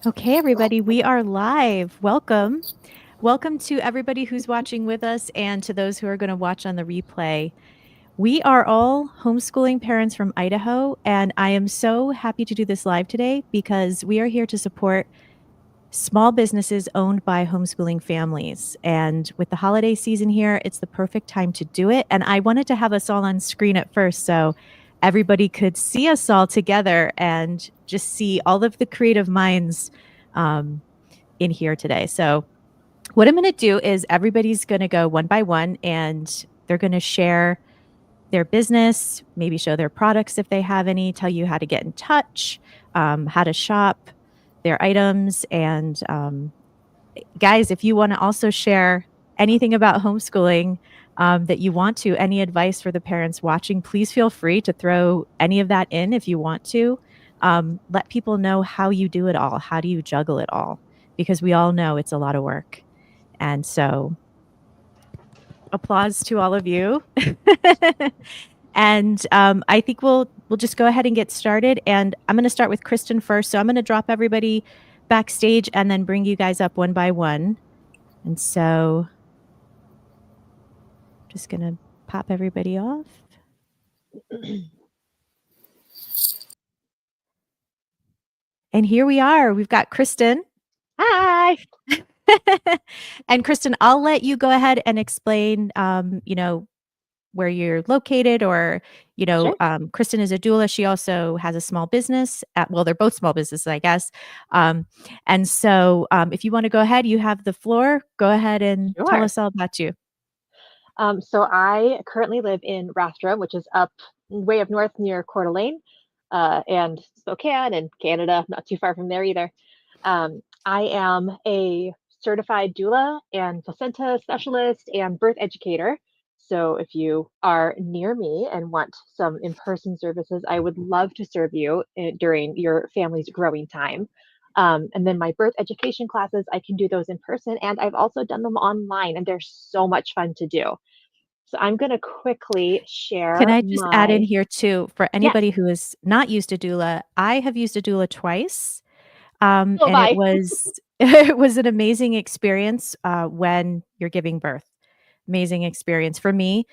Okay, everybody, we are live. Welcome. Welcome to everybody who's watching with us and to those who are going to watch on the replay. We are all homeschooling parents from Idaho, and I am so happy to do this live today because we are here to support small businesses owned by homeschooling families. And with the holiday season here, it's the perfect time to do it. And I wanted to have us all on screen at first so everybody could see us all together and just see all of the creative minds in here today. So what I'm going to do is everybody's going to go one by one and they're going to share their business, maybe show their products if they have any, tell you how to get in touch, how to shop their items. And guys, if you want to also share anything about homeschooling that you want to, any advice for the parents watching, please feel free to throw any of that in if you want to. Let people know how you do it all. How do you juggle it all? Because we all know it's a lot of work. And so applause to all of you. And I think we'll just go ahead and get started. And I'm going to start with Kristin first. So I'm going to drop everybody backstage and then bring you guys up one by one. And so just going to pop everybody off. And here we are. We've got Kristin. Hi. And Kristin, I'll let you go ahead and explain, where you're located or, Sure. Kristin is a doula. She also has a small business. Well, they're both small businesses, I guess. And so if you want to go ahead, you have the floor. Go ahead and tell Sure. us all about you. So I currently live in Rathdrum, which is way up north near Coeur d'Alene, and Spokane and Canada, not too far from there either. I am a certified doula and placenta specialist and birth educator. So if you are near me and want some in-person services, I would love to serve you during your family's growing time. And then my birth education classes, I can do those in person, and I've also done them online, and they're so much fun to do. So I'm going to quickly Can share I just add in my, here too, for yes, anybody who is not used a doula, I have used a doula twice. so have And it I. was it was an amazing experience when you're giving birth. Amazing experience for me.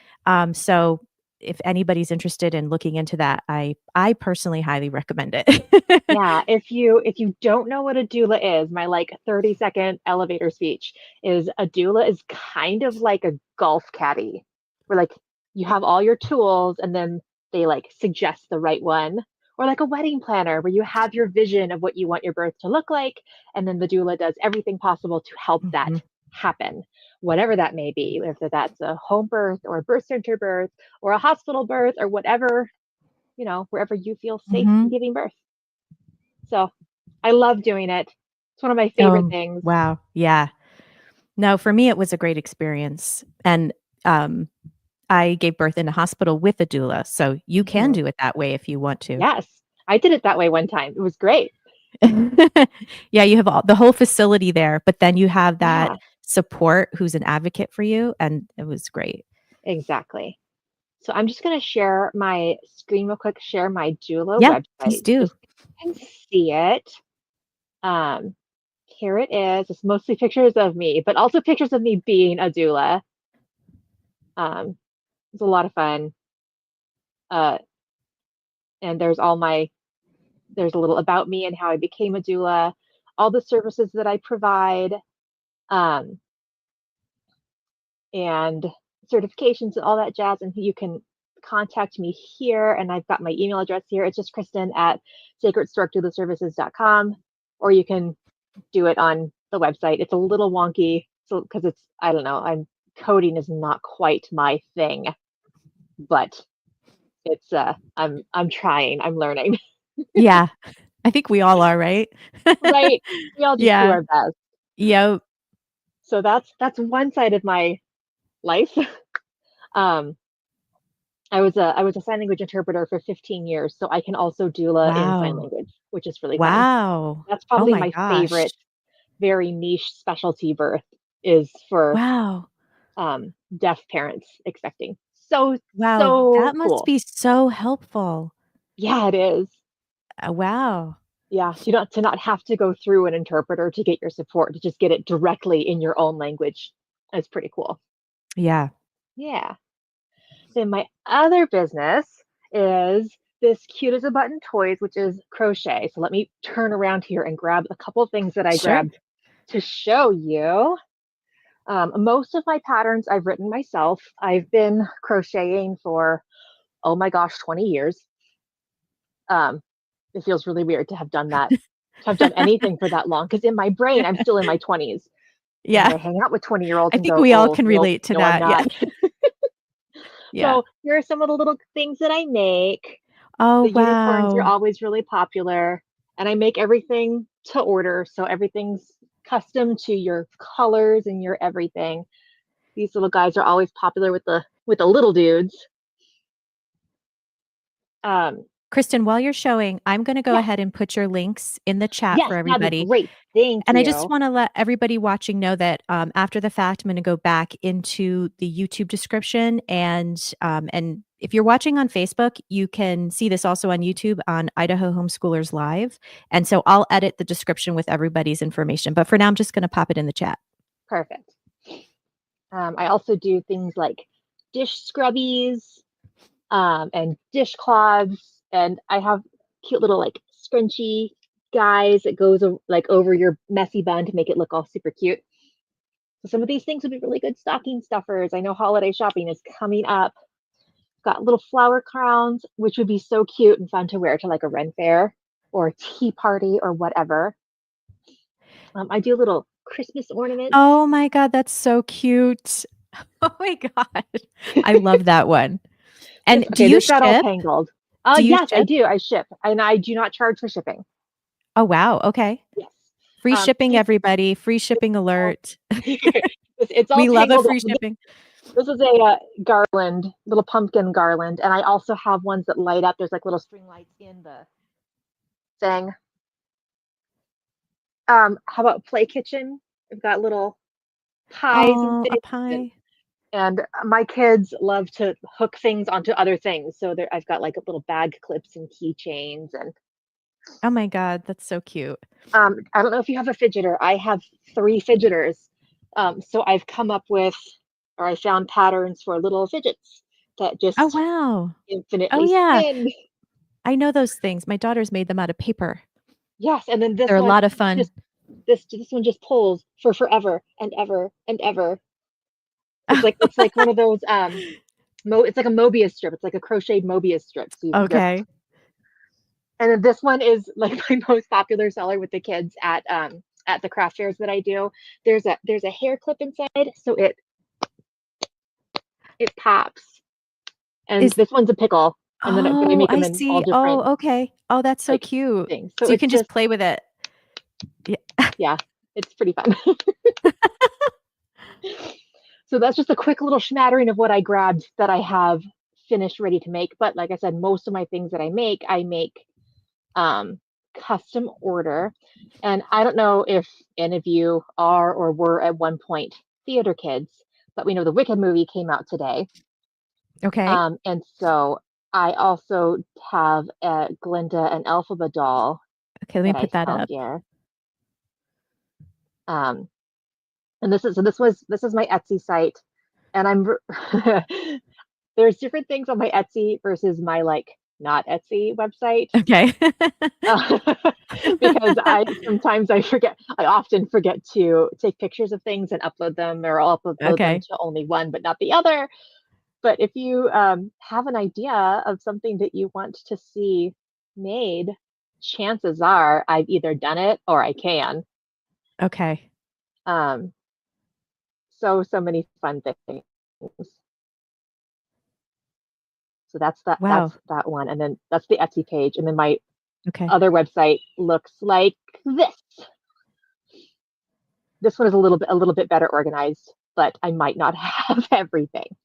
So if anybody's interested in looking into that, I personally highly recommend it. Yeah, if you don't know what a doula is, my like 30-second elevator speech is a doula is kind of like a golf caddy, where like you have all your tools and then they like suggest the right one, or like a wedding planner where you have your vision of what you want your birth to look like, and then the doula does everything possible to help that Mhm. happen, whatever that may be, whether that's a home birth or a birth center birth or a hospital birth or whatever, wherever you feel safe Mhm. giving birth. So I love doing it. It's one of my favorite Oh, things. wow. Yeah. No, for me, it was a great experience. And um, I gave birth in a hospital with a doula. So you can Mhm. do it that way if you want to. Yes, I did it that way one time. It was great. Yeah, you have the whole facility there, but then you have that Yeah, support who's an advocate for you. And it was great. exactly. So I'm just going to share my screen real quick, share my doula Yeah, please website do. just so you can see it. Um, Here it is. It's mostly pictures of me, but also pictures of me being a doula. It's a lot of fun. Uh, and there's a little about me and how I became a doula, all the services that I provide. Um, and certifications and all that jazz. And you can contact me here. And I've got my email address here. It's just Kristin at sacredstorkdoulaservices.com, or you can do it on the website. It's a little wonky, so because I don't know, coding is not quite my thing, but I'm trying, I'm learning. Yeah, I think we all are, right? Right. We all just do Yeah. our best. Yep. So that's one side of my life. Um, I was a sign language interpreter for 15 years, so I can also doula in sign Wow. language, which is really fun. Wow. That's Oh probably my my gosh. favorite, very niche specialty birth is for Wow. deaf parents expecting. So Wow, so that must cool. be so helpful. Yeah, it is. Wow. Yeah, to not have to go through an interpreter to get your support, to just get it directly in your own language. That's pretty cool. Yeah. Yeah. Then my other business is this cute as a button toys, which is crochet. So let me turn around here and grab a couple of things that I Sure. grabbed to show you. Most of my patterns I've written myself. I've been crocheting for, oh my gosh, 20 years. It feels really weird to have done that, to have done anything for that long. Because in my brain, I'm still in my 20s. And Yeah. I hang out with 20-year-olds I and think go, we all oh, can no, relate to no, I'm that. Yeah. not. Yeah. So here are some of the little things that I make. Oh, The unicorns are wow. always really popular. And I make everything to order. So everything's custom to your colors and your everything. These little guys are always popular with the little dudes. Kristin, while you're showing, I'm going to go Yes, ahead and put your links in the chat yes, for that'd be everybody. great. Thank And I just you. want to let everybody watching know that after the fact, I'm going to go back into the YouTube description, and if you're watching on Facebook, you can see this also on YouTube on Idaho Homeschoolers Live. And so I'll edit the description with everybody's information. But for now, I'm just going to pop it in the chat. Perfect. I also do things like dish scrubbies and dishcloths, and I have cute little like scrunchy guys that goes like over your messy bun to make it look all super cute. So some of these things would be really good stocking stuffers. I know holiday shopping is coming up. Got little flower crowns, which would be so cute and fun to wear to like a Ren fair or a tea party or whatever. I do little Christmas ornaments. Oh my God, that's so cute. Oh my God. I love that one. And do Okay, you this got all ship? tangled. Do you Yes, I ship? do. I ship, and I do not charge for shipping. Oh, wow. Okay. Yes. Free shipping, These everybody. Free it's shipping all alert. it's all We love a tangled up. free shipping. This is a garland, little pumpkin garland, and I also have ones that light up. There's like little string lights in the thing. How about play kitchen? I've got little pies and Oh, a things, pie. and my kids love to hook things onto other things. So there, I've got like little bag clips and keychains, and Oh my God, that's so cute. I don't know if you have a fidgeter. I have 3 fidgeters. So I've come up with, or I found patterns for little fidgets that Oh, just wow. Oh, infinitely yeah. spin. I know those things. My daughter's made them out of paper. Yes, and then this They're a one lot of fun. just this one just pulls for forever and ever and ever. It's like one of those it's like a Mobius strip. It's like a crocheted Mobius strip. So you can just, Okay. and then this one is like my most popular seller with the kids at the craft fairs that I do. There's a hair clip inside, so it pops. And Is this one's a pickle, and then but I Oh, make them I in all see. different Oh, okay. Oh, that's so like cute. things. So So you it's can just just, play with it. Yeah. yeah, it's pretty fun. So that's just a quick little smattering of what I grabbed that I have finished ready to make. But like I said, most of my things that I make um, custom order. And I don't know if any of you are or were at one point theater kids, but we know the Wicked movie came out today. Okay. And so I also have a Glinda and Elphaba doll Okay, let me that I put that sell up. here. Um, and this is my Etsy site, and I'm there's different things on my Etsy versus my like not Etsy website. Okay. uh, because I often forget to take pictures of things and upload them, or I'll upload them Okay. to only one but not the other. But if you have an idea of something that you want to see made, chances are I've either done it or I can. Okay. Um, so many fun things. So that's Wow. that one, and then that's the Etsy page, and then my Okay. other website looks like this. This one is a little bit better organized, but I might not have everything. Oh,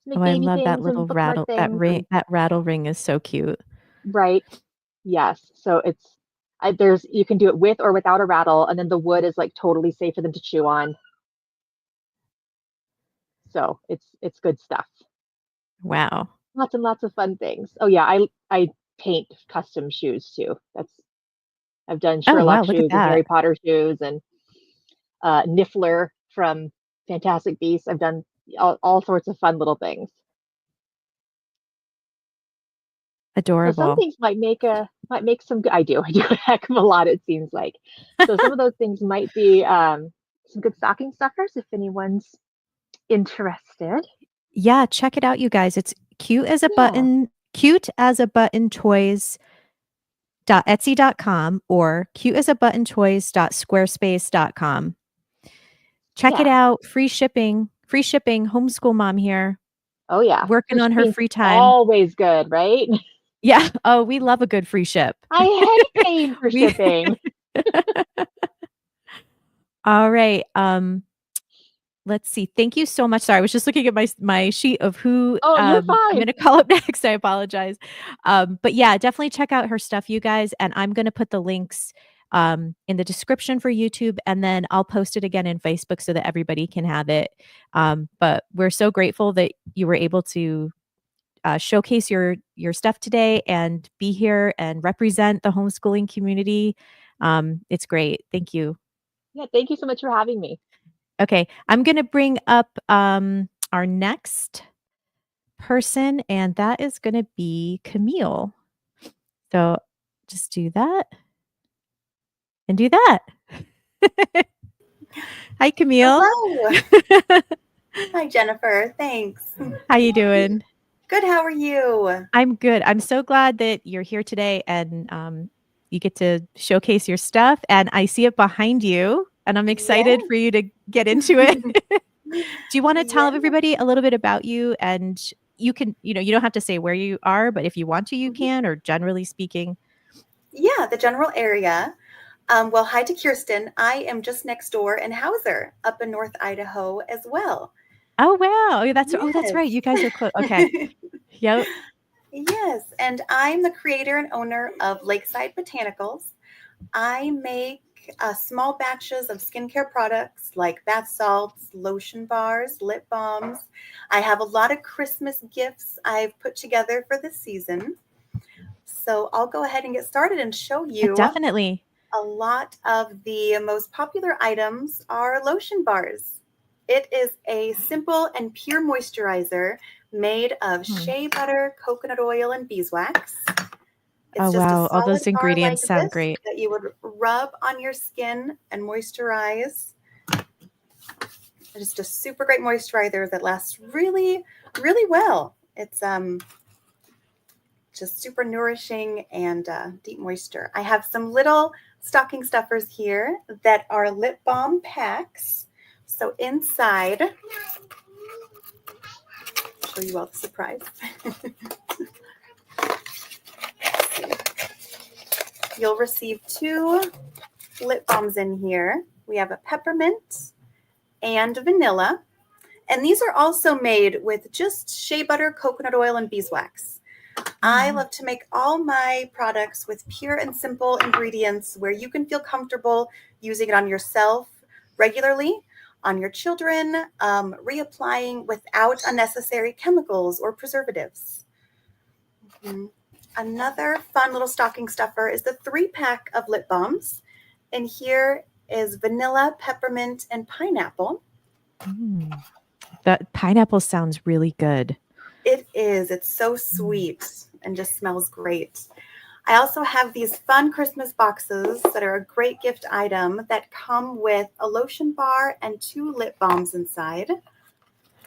Make I baby love that things and little bookmark rattle. things and That rattle ring is so cute. right. Yes. So there's you can do it with or without a rattle, and then the wood is like totally safe for them to chew on. So it's good stuff. Wow. Lots and lots of fun things. Oh yeah, I paint custom shoes too. I've done Oh, wow, Sherlock look at shoes and that. Harry Potter shoes and Niffler from Fantastic Beasts. I've done all sorts of fun little things. So some Adorable. things might make some good. I do a heck of a lot. It seems like. So some of those things might be some good stocking stuffers if anyone's interested. Yeah, check it out, you guys. It's Yeah, cute as a button toys.etsy.com or cute as a button toys.squarespace.com. Check it yeah. out. Free shipping, homeschool mom here, Oh yeah. working Free on her shipping's free time. always good, right? Yeah. Oh, we love a good free ship. I hate paying for We shipping. All right. Let's see. Thank you so much. Sorry, I was just looking at my sheet of who Oh, you're I'm fine. gonna call up next. I apologize. But yeah, definitely check out her stuff, you guys. And I'm gonna put the links in the description for YouTube, and then I'll post it again in Facebook so that everybody can have it. But we're so grateful that you were able to showcase your stuff today and be here and represent the homeschooling community. It's great. Thank you. Yeah, thank you so much for having me. Okay, I'm gonna bring up our next person, and that is gonna be Camille. So just do that and do that. Hi, Camille. Hello. Hi, Jennifer. Thanks. How you doing? Good. How are you? I'm good. I'm so glad that you're here today and you get to showcase your stuff. And I see it behind you, and I'm excited Yeah. for you to get into it. Do you want to tell Yeah. everybody a little bit about you? And you can, you don't have to say where you are, but if you want to, you Mhm. can, or generally speaking. Yeah, the general area. Well, hi to Kristin. I am just next door in Hauser, up in North Idaho as well. Oh, wow. That's right. Yes. You guys are close. Okay. Yep. Yes, and I'm the creator and owner of Lakeside Botanicals. I make small batches of skincare products like bath salts, lotion bars, lip balms. I have a lot of Christmas gifts I've put together for this season. So I'll go ahead and get started and show you. Definitely. A lot of the most popular items are lotion bars. It is a simple and pure moisturizer made of Hmm. shea butter, coconut oil, and beeswax. Oh, It's just a wow. All solid those bar like ingredients sound this great. that you would rub on your skin and moisturize. Just a super great moisturizer that lasts really, really well. It's just super nourishing and deep moisture. I have some little stocking stuffers here that are lip balm packs. So inside, I'll show you all the surprise. You'll receive 2 lip balms in here. We have a peppermint and vanilla. And these are also made with just shea butter, coconut oil, and beeswax. I love to make all my products with pure and simple ingredients where you can feel comfortable using it on yourself regularly, on your children, reapplying without unnecessary chemicals or preservatives. Mm-hmm. Another fun little stocking stuffer is the 3-pack of lip balms. And here is vanilla, peppermint, and pineapple. That pineapple sounds really good. It is. It's so sweet and just smells great. I also have these fun Christmas boxes that are a great gift item that come with a lotion bar and 2 lip balms inside.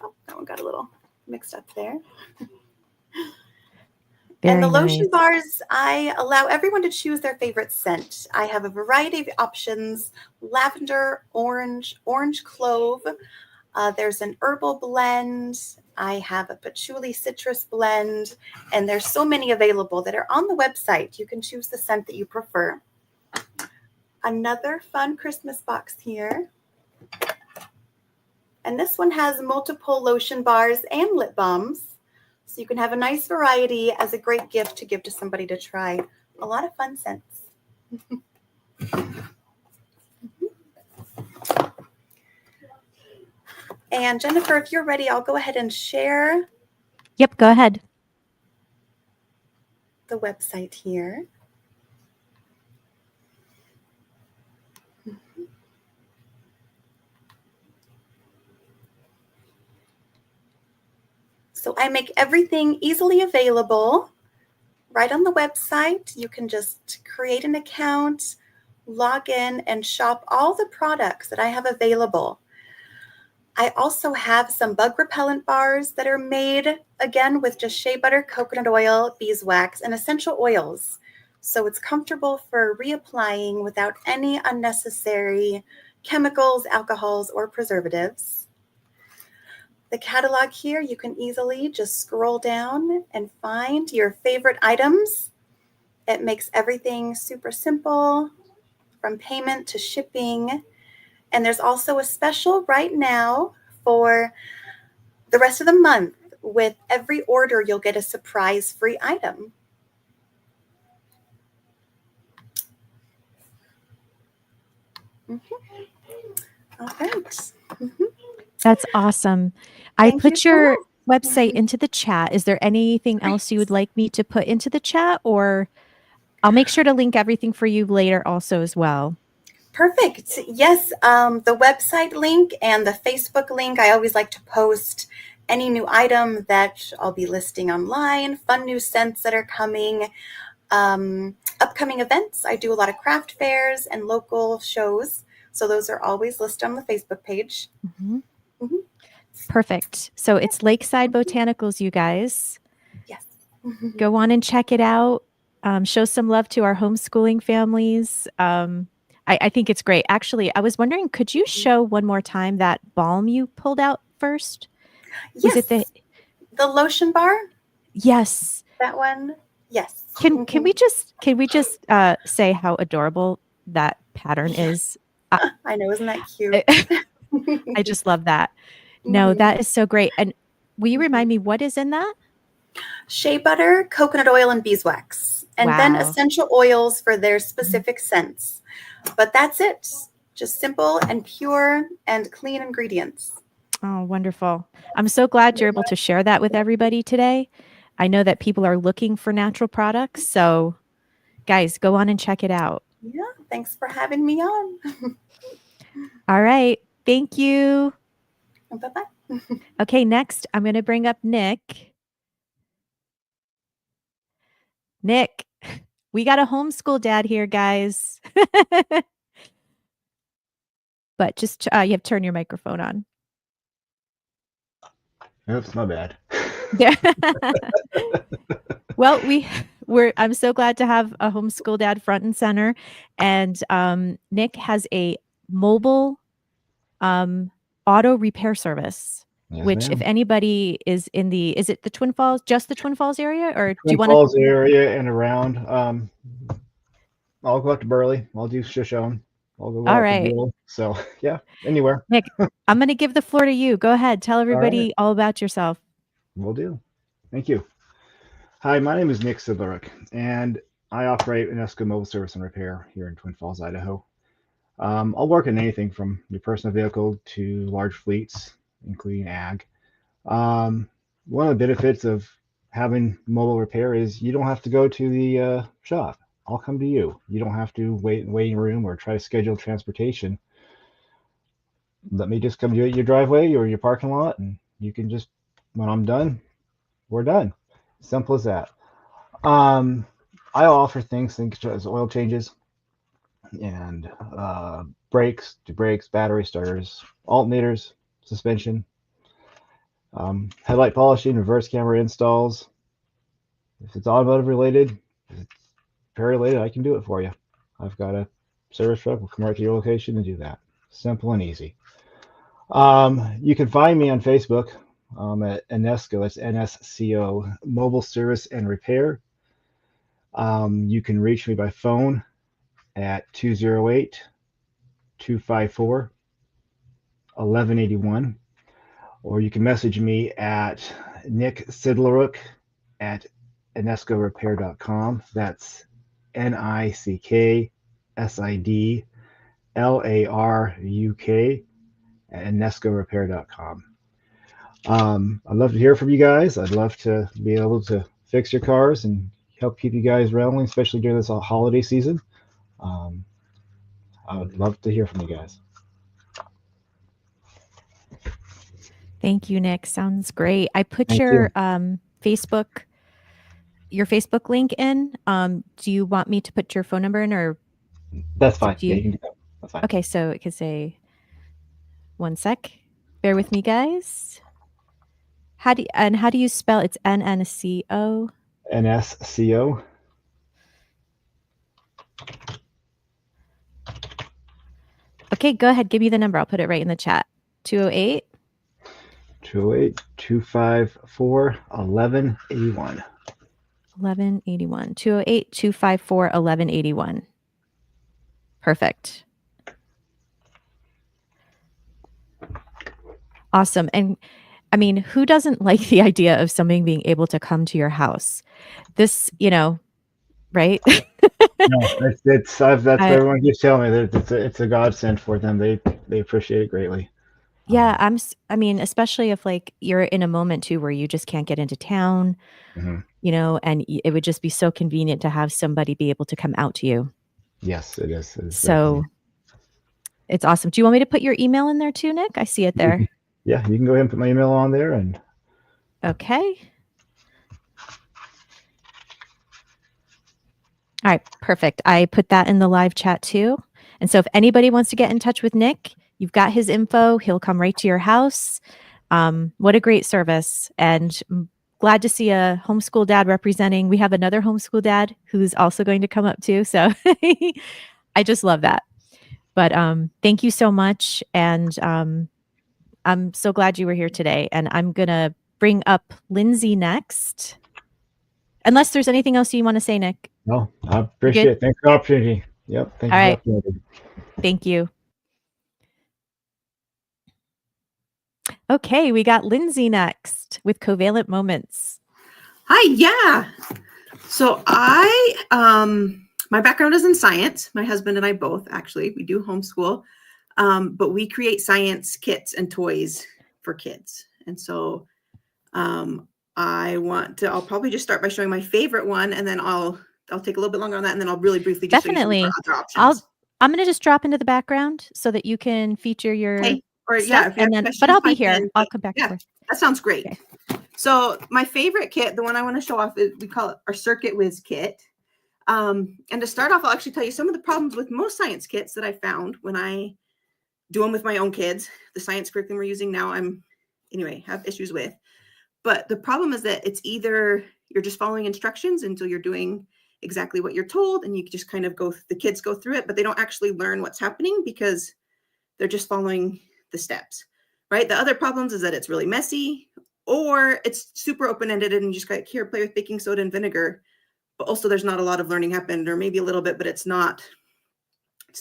Oh, that one got a little mixed up there. And the Very lotion nice. bars, I allow everyone to choose their favorite scent. I have a variety of options: lavender, orange, orange clove. There's an herbal blend. I have a patchouli citrus blend, and there's so many available that are on the website. You can choose the scent that you prefer. Another fun Christmas box here. And this one has multiple lotion bars and lip balms. So you can have a nice variety as a great gift to give to somebody to try. A lot of fun scents. And Jennifer, if you're ready, I'll go ahead and share Yep, go ahead. the website here. So I make everything easily available right on the website. You can just create an account, log in, and shop all the products that I have available. I also have some bug repellent bars that are made, again, with just shea butter, coconut oil, beeswax, and essential oils. So it's comfortable for reapplying without any unnecessary chemicals, alcohols, or preservatives. The catalog here, you can easily just scroll down and find your favorite items. It makes everything super simple, from payment to shipping. And there's also a special right now for the rest of the month. With every order, you'll get a surprise free item. All right. That's awesome. I Thank you put so your much. website into the chat. Is there anything else you would like me to put into the chat, or I'll make sure to link everything for you later also as well. Perfect. Yes, the website link and the Facebook link. I always like to post any new item that I'll be listing online, fun new scents that are coming, upcoming events. I do a lot of craft fairs and local shows. So those are always listed on the Facebook page. Mhm. Mhm. Perfect. So it's Lakeside Botanicals, you guys. Yes. Go on and check it out. Show some love to our homeschooling families. I think it's great. Actually, I was wondering, could you show one more time that balm you pulled out first? Was Yes. it the lotion bar? Yes. That one? Yes. Can we just say how adorable that pattern is? I know, isn't that cute? I just love that. No, that is so great. And will you remind me what is in that? Shea butter, coconut oil, and beeswax. And then Wow. essential oils for their specific scents. But that's it. Just simple and pure and clean ingredients. Oh, wonderful. I'm so glad you're able to share that with everybody today. I know that people are looking for natural products. So, guys, go on and check it out. Yeah, thanks for having me on. All right. Thank you. Bye-bye. Okay, next, I'm going to bring up Nick. Nick, we got a homeschool dad here, guys. But just you have to turn your microphone on. Oops, my bad. Yeah. Well, I'm so glad to have a homeschool dad front and center. And Nick has a mobile auto repair service, Yes, which if ma'am. anybody is in is it the Twin Falls, just the Twin Falls area, or do you Twin want to? Falls area and around. I'll go up to Burley. I'll do Shoshone. I'll go All out to right, Doula. So yeah, anywhere. Nick, I'm going to give the floor to you. Go ahead. Tell everybody all about yourself. Will do. Thank you. Hi, my name is Nick Sidlerick, and I operate an ESCO mobile service and repair here in Twin Falls, Idaho. I'll work in anything from your personal vehicle to large fleets, including ag. One of the benefits of having mobile repair is you don't have to go to the shop. I'll come to you. You don't have to wait in the waiting room or try to schedule transportation. Let me just come to your driveway or your parking lot, and you can just, when I'm done, we're done. Simple as that. I offer things such as oil changes and brakes, battery starters, alternators, suspension, headlight polishing, reverse camera installs. If it's automotive related, if it's repair related, I can do it for you. I've got a service truck. We'll come right to your location and do that. Simple and easy. You can find me on Facebook at NSCO. That's NSCO, Mobile Service and Repair. You can reach me by phone at 208-254-1181, or you can message me at Nick Sidlaruk at enescorepair.com. That's NICKSIDLARUK at enescorepair.com. I'd love to hear from you guys. I'd love to be able to fix your cars and help keep you guys rolling, especially during this holiday season. I would love to hear from you guys. Thank you, Nick. Sounds great. I put Thank your you. Facebook link in. Do you want me to put your phone number in, or That's fine. do Yeah, you? you can do that. That's fine. Okay, so it could say, one sec. Bear with me, guys. How do you spell? It's NNCO. NSCO. Okay, go ahead. Give me the number. I'll put it right in the chat. 208. 208-254-1181. 1181. 208-254-1181. Perfect. Awesome. And I mean, who doesn't like the idea of somebody being able to come to your house? This, right? No, that's what I- everyone keeps telling me. That it's a godsend for them. They appreciate it greatly. Yeah, I mean, especially if like you're in a moment too where you just can't get into town, Mhm. and it would just be so convenient to have somebody be able to come out to you. Yes, it is. So it's awesome. Do you want me to put your email in there too, Nick? I see it there. Yeah, you can go ahead and put my email on there. And Okay. All right, perfect. I put that in the live chat too. And so if anybody wants to get in touch with Nick, you've got his info. He'll come right to your house. What a great service. And glad to see a homeschool dad representing. We have another homeschool dad who's also going to come up too. So I just love that. But thank you so much. And I'm so glad you were here today. And I'm going to bring up Lindsay next. Unless there's anything else you want to say, Nick. no, I appreciate it. Thanks for the opportunity. Yep. Thank you All for right. the opportunity. Thank you. Okay, we got Lindsay next with Covalent Moments. Hi, yeah. So my background is in science. My husband and I both, actually, we do homeschool, but we create science kits and toys for kids. And so I'll probably just start by showing my favorite one, and then I'll take a little bit longer on that, and then I'll really briefly just Definitely. show you some other options. I'm going to just drop into the background so that you can feature your Or stuff, yeah, if you and have then, questions, but I'll be pipe here. in. I'll come back. Yeah, and forth. that sounds great. Okay. So my favorite kit, the one I want to show off, we call it our Circuit Whiz kit. And to start off, I'll actually tell you some of the problems with most science kits that I found when I do them with my own kids. The science curriculum we're using now, have issues with. But the problem is that it's either you're just following instructions until you're doing exactly what you're told, and you just kind of the kids go through it, but they don't actually learn what's happening because they're just following the steps, right? The other problems is that it's really messy, or it's super open-ended and you just got here, play with baking soda and vinegar, but also there's not a lot of learning happened, or maybe a little bit, but it's not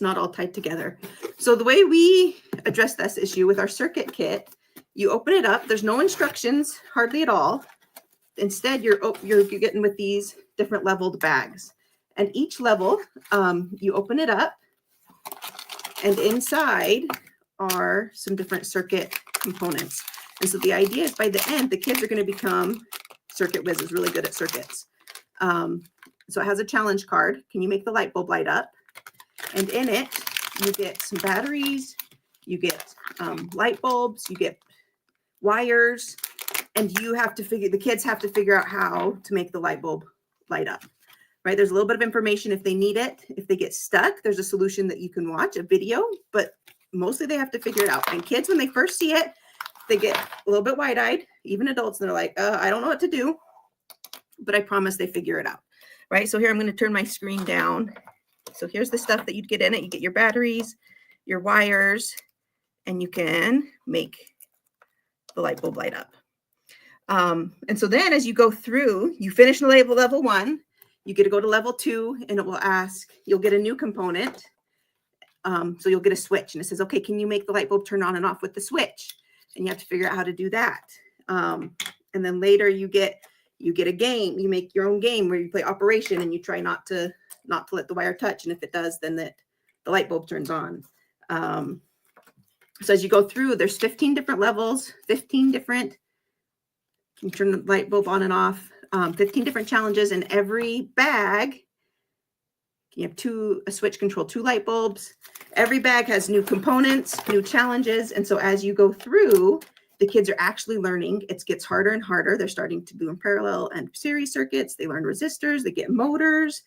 all tied together. So the way we address this issue with our circuit kit, you open it up, there's no instructions hardly at all. Instead, you're getting with these different leveled bags, and each level, you open it up, and inside are some different circuit components. And so the idea is by the end, the kids are going to become circuit whizzes, really good at circuits. So it has a challenge card. Can you make the light bulb light up? And in it, you get some batteries, you get light bulbs, you get wires, and the kids have to figure out how to make the light bulb light up, right? There's a little bit of information if they need it. If they get stuck, there's a solution that you can watch, a video, but mostly they have to figure it out. And kids, when they first see it, they get a little bit wide-eyed, even adults, and they're like, I don't know what to do, but I promise they figure it out, right? So here, I'm going to turn my screen down. So here's the stuff that you'd get in it. You get your batteries, your wires, and you can make the light bulb light up. And so then as you go through, you finish level 1, you get to go to level 2, and it will ask, you'll get a new component. So you'll get a switch, and it says, okay, can you make the light bulb turn on and off with the switch? And you have to figure out how to do that. And then later you get a game, you make your own game where you play Operation, and you try not to let the wire touch. And if it does, then the light bulb turns on. So as you go through, there's 15 different levels, 15 different, you can turn the light bulb on and off, 15 different challenges, and every bag, you have a switch control, 2 light bulbs. Every bag has new components, new challenges. And so as you go through, the kids are actually learning. It gets harder and harder. They're starting to do in parallel and series circuits. They learn resistors, they get motors,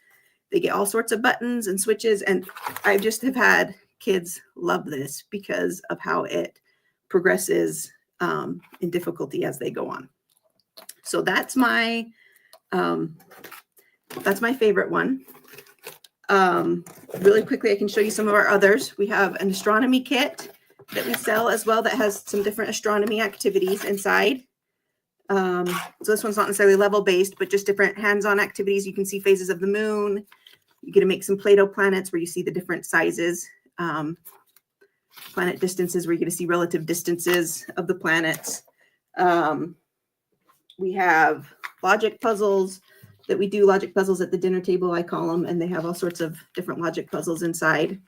they get all sorts of buttons and switches. And I just have had kids love this because of how it progresses in difficulty as they go on. So that's my favorite one. Really quickly, I can show you some of our others. We have an astronomy kit that we sell as well that has some different astronomy activities inside. So this one's not necessarily level-based, but just different hands-on activities. You can see phases of the moon. You get to make some Play-Doh planets where you see the different sizes. Planet distances where you get to see relative distances of the planets. We have logic puzzles that we do, logic puzzles at the dinner table, I call them, and they have all sorts of different logic puzzles inside.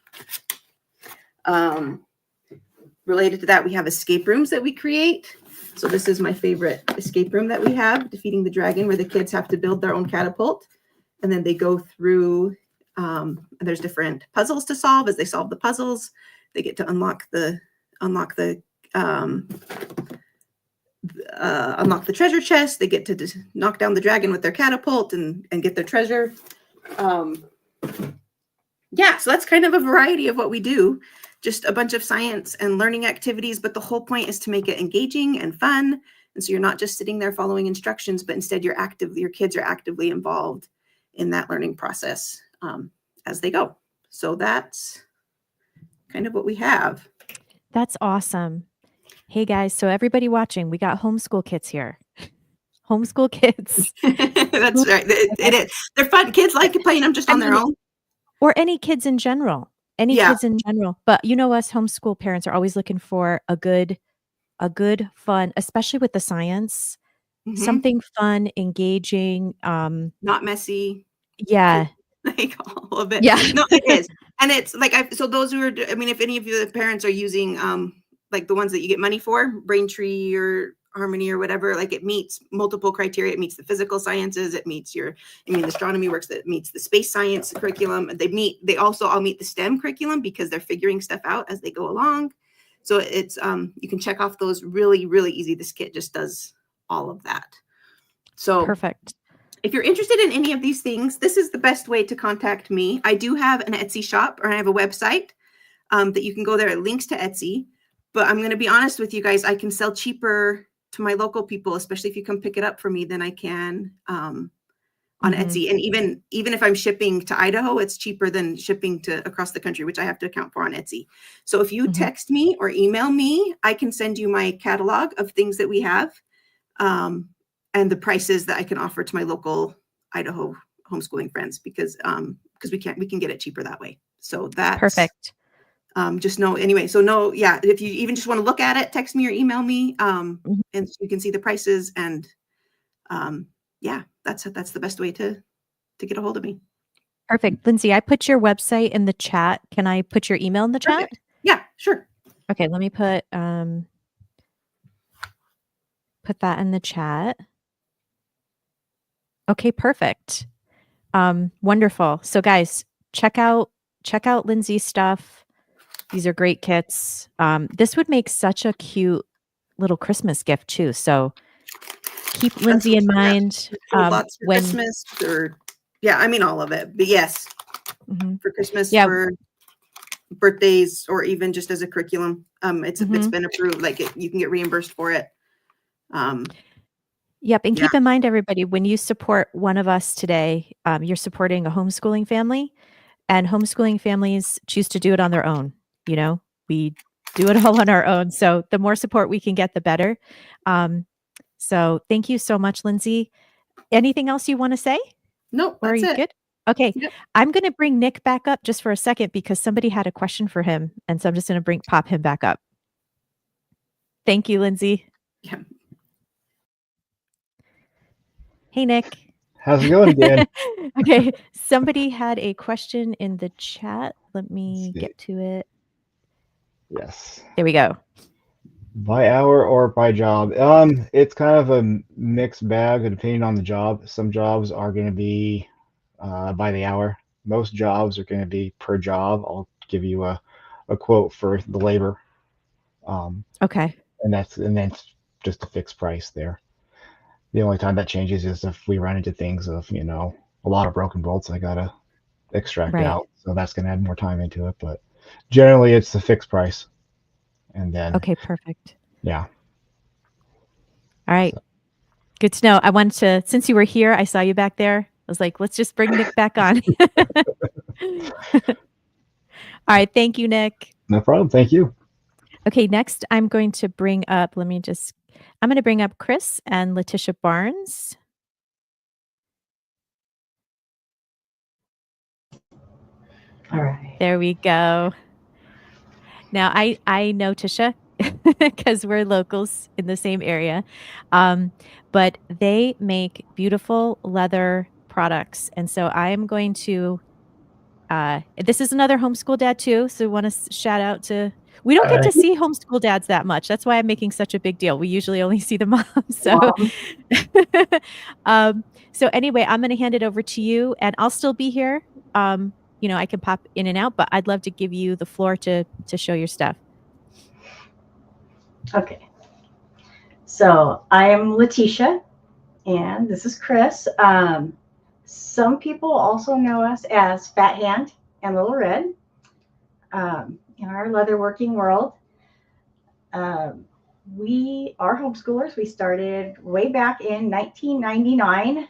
Related to that, we have escape rooms that we create. So this is my favorite escape room that we have, Defeating the Dragon, where the kids have to build their own catapult. And then they go through, and there's different puzzles to solve. As they solve the puzzles, they get to unlock the treasure chest. They get to knock down the dragon with their catapult and get their treasure. Yeah, so that's kind of a variety of what we do. Just a bunch of science and learning activities, but the whole point is to make it engaging and fun. And so you're not just sitting there following instructions, but instead your kids are actively involved in that learning process as they go. So that's kind of what we have. That's awesome. Hey guys, so everybody watching, we got homeschool kits here. Homeschool kits. That's right. It is. They're fun. Kids like playing them just on their own. Or any kids in general. Kids in general. But you know, us homeschool parents are always looking for a good fun, especially with the science, something fun, engaging, not messy. Yeah. Like all of it. Yeah. No, it is. And it's like, so those who are, I mean, if any of you parents are using, like the ones that you get money for, Braintree or Harmony or whatever, like it meets multiple criteria. It meets the physical sciences. It meets the astronomy works, that meets the space science curriculum. They also all meet the STEM curriculum because they're figuring stuff out as they go along. So it's, you can check off those really, really easy. This kit just does all of that. So perfect. If you're interested in any of these things, this is the best way to contact me. I do have an Etsy shop, or I have a website that you can go there. It links to Etsy. But I'm going to be honest with you guys, I can sell cheaper to my local people, especially if you come pick it up for me, than I can on Etsy. And even if I'm shipping to Idaho, it's cheaper than shipping to across the country, which I have to account for on Etsy. So if you text me or email me, I can send you my catalog of things that we have and the prices that I can offer to my local Idaho homeschooling friends because we can get it cheaper that way. So that's perfect. Just know anyway. So no, yeah. If you even just want to look at it, text me or email me, and you can see the prices. And yeah, that's the best way to get a hold of me. Perfect, Lindsay. I put your website in the chat. Can I put your email in the chat? Yeah, sure. Okay, let me put that in the chat. Okay, perfect. Wonderful. So guys, check out Lindsay's stuff. These are great kits. This would make such a cute little Christmas gift too. So keep Lindsay in mind. Lots for Christmas I mean all of it. But yes, for Christmas, for birthdays, or even just as a curriculum. It's been approved. Like you can get reimbursed for it. Yep. And keep in mind, everybody, when you support one of us today, you're supporting a homeschooling family, and homeschooling families choose to do it on their own. You know, we do it all on our own. So the more support we can get, the better. So thank you so much, Lindsay. Anything else you want to say? No, or are you good? Okay. Yep. I'm going to bring Nick back up just for a second because somebody had a question for him. And so I'm just going to pop him back up. Thank you, Lindsay. Yeah. Hey, Nick. How's it going, Dan? Okay. Somebody had a question in the chat. Let me get to it. Yes. There we go. By hour or by job? It's kind of a mixed bag depending on the job. Some jobs are going to be by the hour. Most jobs are going to be per job. I'll give you a quote for the labor. Okay. and then it's just a fixed price there. The only time that changes is if we run into things of, a lot of broken bolts I gotta extract Right. out. So that's gonna add more time into it. But generally it's the fixed price. And then Okay, perfect. yeah. All right. Good to know. I wanted to, since you were here, I saw you back there. I was like, let's just bring Nick back on. All right. Thank you, Nick. No problem. Thank you. Okay, next I'm going to bring up, I'm going to bring up Chris and Letitia Barnes. All right. There we go. Now I know Tisha because we're locals in the same area, but they make beautiful leather products, and so I am going to. This is another homeschool dad too, so want to shout out to. We don't get to see homeschool dads that much. That's why I'm making such a big deal. We usually only see the moms. So, so anyway, I'm going to hand it over to you, and I'll still be here. I can pop in and out, but I'd love to give you the floor to show your stuff. Okay. So I am Letitia, and this is Chris. Some people also know us as Fat Hand and Little Red in our leatherworking world. We are homeschoolers. We started way back in 1999.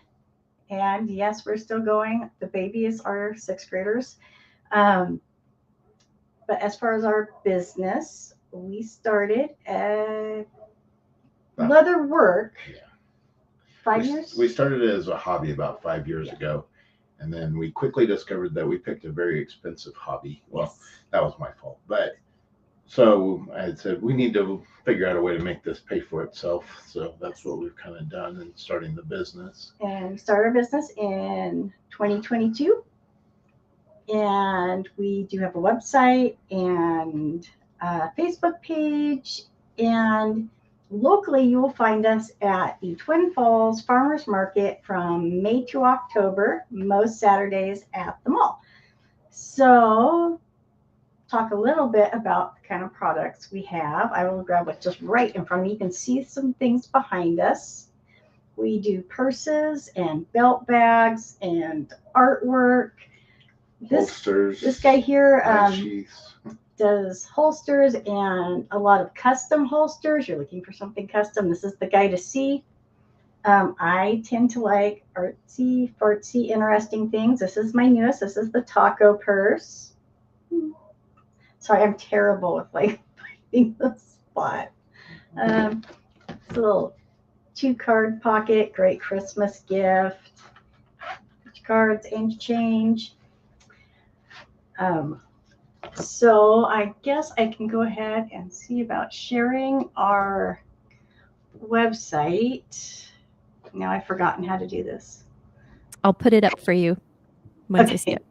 And yes, we're still going. The babies are 6th graders. But as far as our business, we started leather work 5 years. We started it as a hobby about 5 years ago. And then we quickly discovered that we picked a very expensive hobby. Well, that was my fault. But so I had said, we need to figure out a way to make this pay for itself. So that's what we've kind of done in starting the business. And we started our business in 2022. And we do have a website and a Facebook page. And locally, you will find us at the Twin Falls Farmers Market from May to October, most Saturdays at the mall. So talk a little bit about the kind of products we have. I will grab what's just right in front of me. You can see some things behind us. We do purses and belt bags and artwork. Holsters. This guy here sheaths. does holsters and a lot of custom holsters. You're looking for something custom, this is the guy to see. I tend to like artsy, fartsy, interesting things. This is my newest. This is the taco purse. Sorry, I'm terrible with finding the spot. It's a little 2-card pocket, great Christmas gift. Cards and change. So I guess I can go ahead and see about sharing our website. Now I've forgotten how to do this. I'll put it up for you once I see it.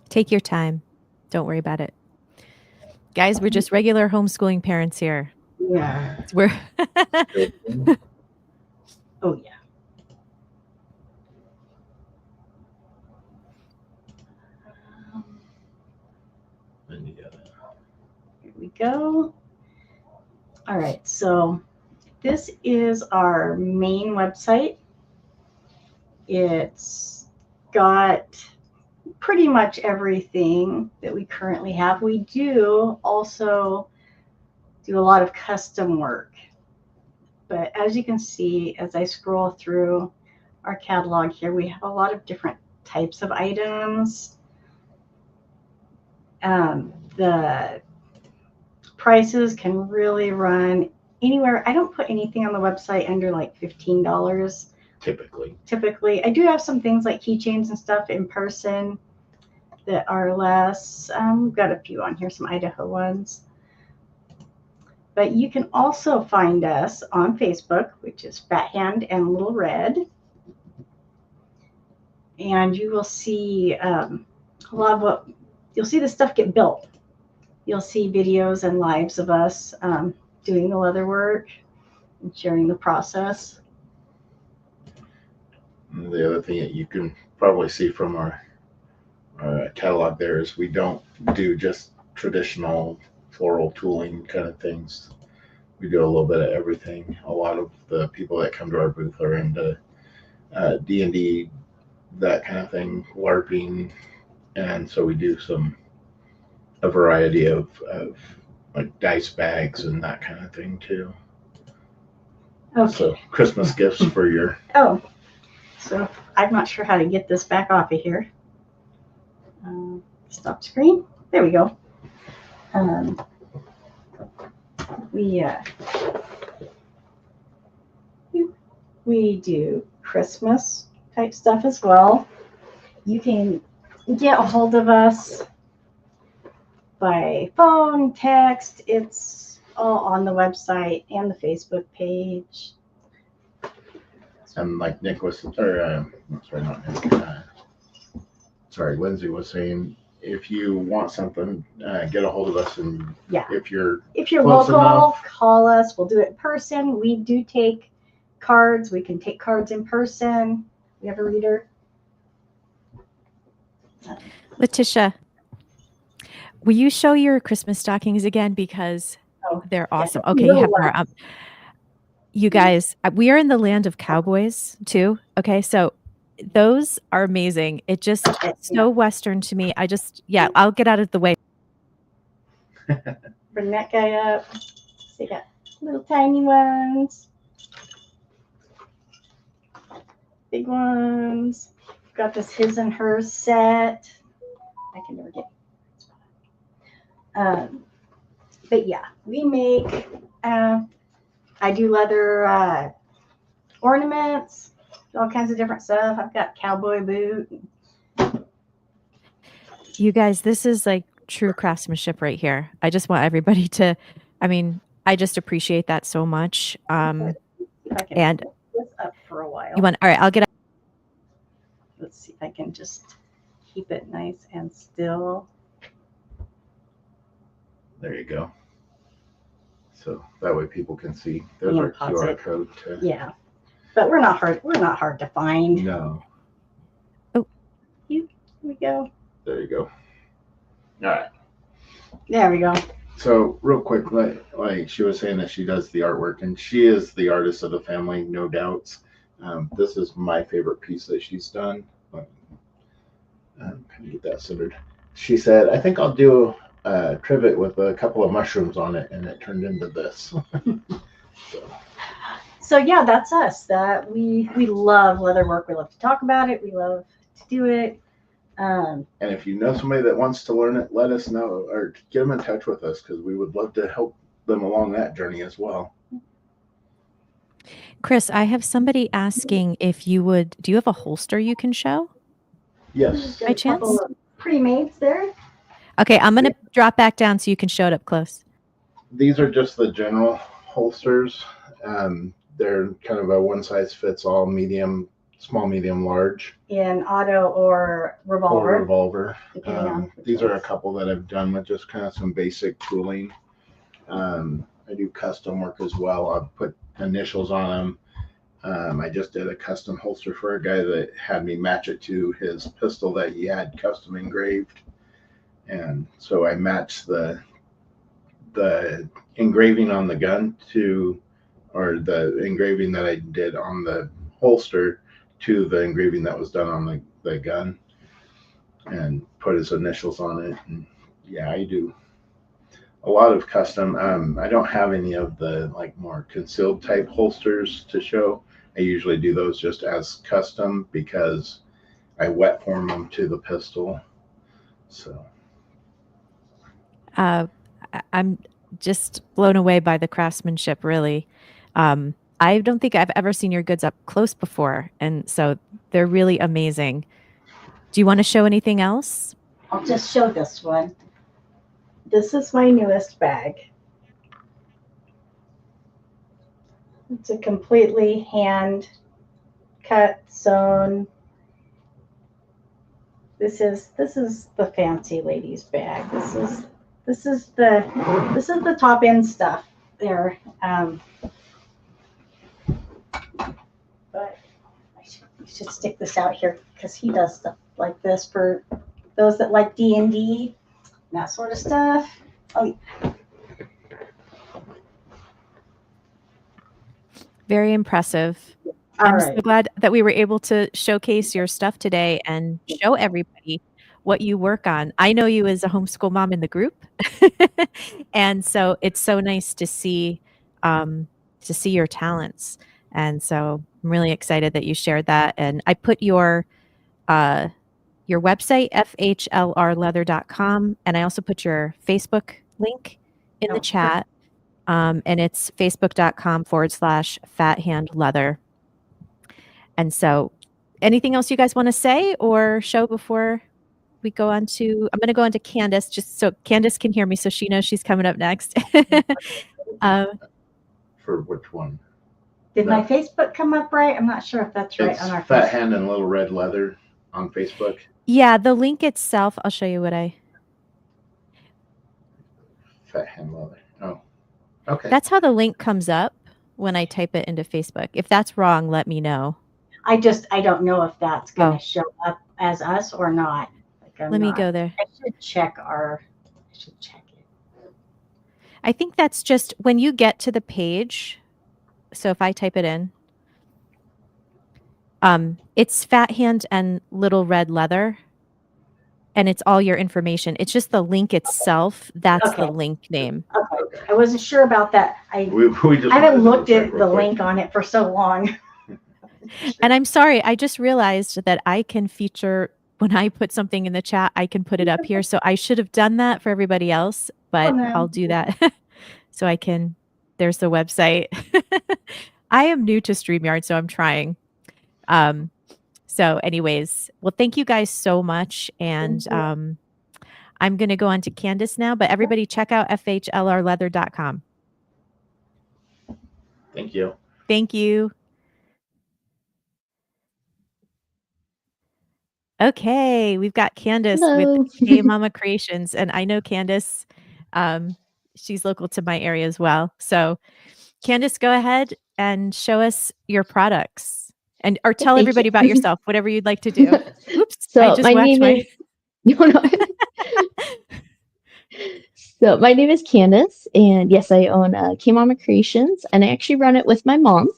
Take your time. Don't worry about it. Guys, we're just regular homeschooling parents here. Yeah. We're Oh, yeah. Here we go. All right. So this is our main website. It's got pretty much everything that we currently have. We do also do a lot of custom work. But as you can see, as I scroll through our catalog here, we have a lot of different types of items. The prices can really run anywhere. I don't put anything on the website under like $15. Typically, I do have some things like keychains and stuff in person that are less. We've got a few on here, some Idaho ones. But you can also find us on Facebook, which is Fat Hand and Little Red. And you will see a lot of what, you'll see the stuff get built. You'll see videos and lives of us doing the leather work and sharing the process. The other thing that you can probably see from our catalog there is we don't do just traditional floral tooling kind of things. We do a little bit of everything. A lot of the people that come to our booth are into D&D, that kind of thing, LARPing, and so we do a variety of like dice bags and that kind of thing too. Okay. So Christmas gifts for your. Oh, so I'm not sure how to get this back off of here. Stop screen. There we go. We do Christmas type stuff as well. You can get a hold of us by phone, text. It's all on the website and the Facebook page. And like Nick was, Lindsay was saying, if you want something, get a hold of us, and Yeah. if you're local, enough, call us. We'll do it in person. We do take cards. We can take cards in person. We have a reader. Letitia, will you show your Christmas stockings again, because they're awesome? Yeah, Okay, you have more. You guys, we are in the land of cowboys too. Okay, so those are amazing. It just so Western to me. I'll get out of the way. Bring that guy up. So you got little tiny ones, big ones. Got this his and hers set. I can never get. But yeah, we make. I do leather ornaments, all kinds of different stuff. I've got cowboy boot. You guys, this is like true craftsmanship right here. I just want everybody to, I just appreciate that so much. And put this up for a while. All right, I'll get up. Let's see if I can just keep it nice and still. there you go. So that way people can see. There's our QR code. Yeah, but we're not hard to find. No. Oh, here we go. There you go. All right. There we go. So real quick, like she was saying that she does the artwork, and she is the artist of the family, no doubts. This is my favorite piece that she's done. Can you get that centered? She said, I think I'll do a trivet with a couple of mushrooms on it, and it turned into this. So yeah, that's us. That we love leather work. We love to talk about it. We love to do it. And if you know somebody that wants to learn it, let us know, or get them in touch with us, because we would love to help them along that journey as well. Chris, I have somebody asking if you would, do you have a holster you can show? Yes. By chance? Pre-mades there. Okay, I'm going to drop back down so you can show it up close. These are just the general holsters. They're kind of a one-size-fits-all, medium, small, medium, large. In auto or revolver. Or revolver. These are a choice. couple that I've done with just kind of some basic tooling. I do custom work as well. I've put initials on them. I just did a custom holster for a guy that had me match it to his pistol that he had custom engraved. And so I matched the engraving on the gun or the engraving that I did on the holster to the engraving that was done on the gun, and put his initials on it. And yeah, I do a lot of custom. I don't have any of the like more concealed type holsters to show. I usually do those just as custom because I wet form them to the pistol. So I'm just blown away by the craftsmanship, really. I don't think I've ever seen your goods up close before, and so they're really amazing. Do you want to show anything else? I'll just show this one. This is my newest bag. It's a completely hand cut, sewn. This is the fancy ladies bag. This is the top end stuff there. But I should stick this out here because he does stuff like this for those that like D&D, that sort of stuff. Oh, Very impressive. all I'm right. so glad that we were able to showcase your stuff today and show everybody what you work on. I know you as a homeschool mom in the group. And so it's so nice to see your talents. And so I'm really excited that you shared that. And I put your website, fhlrleather.com, and I also put your Facebook link in the chat. And it's facebook.com/fathandleather. And so anything else you guys want to say or show before we go on to, I'm going to go on to Candace, just so Candace can hear me so she knows she's coming up next. For which one? Did my Facebook come up right? I'm not sure if that's right It's on our Fat Facebook. Hand and Little Red Leather on Facebook. Yeah, the link itself, I'll show you what Fat Hand Leather. Oh, okay. That's how the link comes up when I type it into Facebook. If that's wrong, let me know. I don't know if that's going to show up as us or not. Like, let me go there. I should check it. I think that's just when you get to the page. So if I type it in, it's Fat Hand and Little Red Leather, and it's all your information. It's just the link itself. That's the link name. Okay. I wasn't sure about that. I haven't looked at the link on it for so long. And I'm sorry, I just realized that I can feature, when I put something in the chat, I can put it up here. So I should have done that for everybody else, but I'll do that. So I can, there's the website. I am new to StreamYard, so I'm trying. So anyways, well, thank you guys so much. And I'm going to go on to Candace now, but everybody check out fhlrleather.com. Thank you. Thank you. Okay, we've got Candace with Hey Mama Creations, and I know Candace. She's local to my area as well. So, Candace, go ahead and show us your products, and or tell everybody about yourself, whatever you'd like to do. Oops, so I just my name is. So my name is Candace, and yes, I own Hey Mama Creations, and I actually run it with my mom.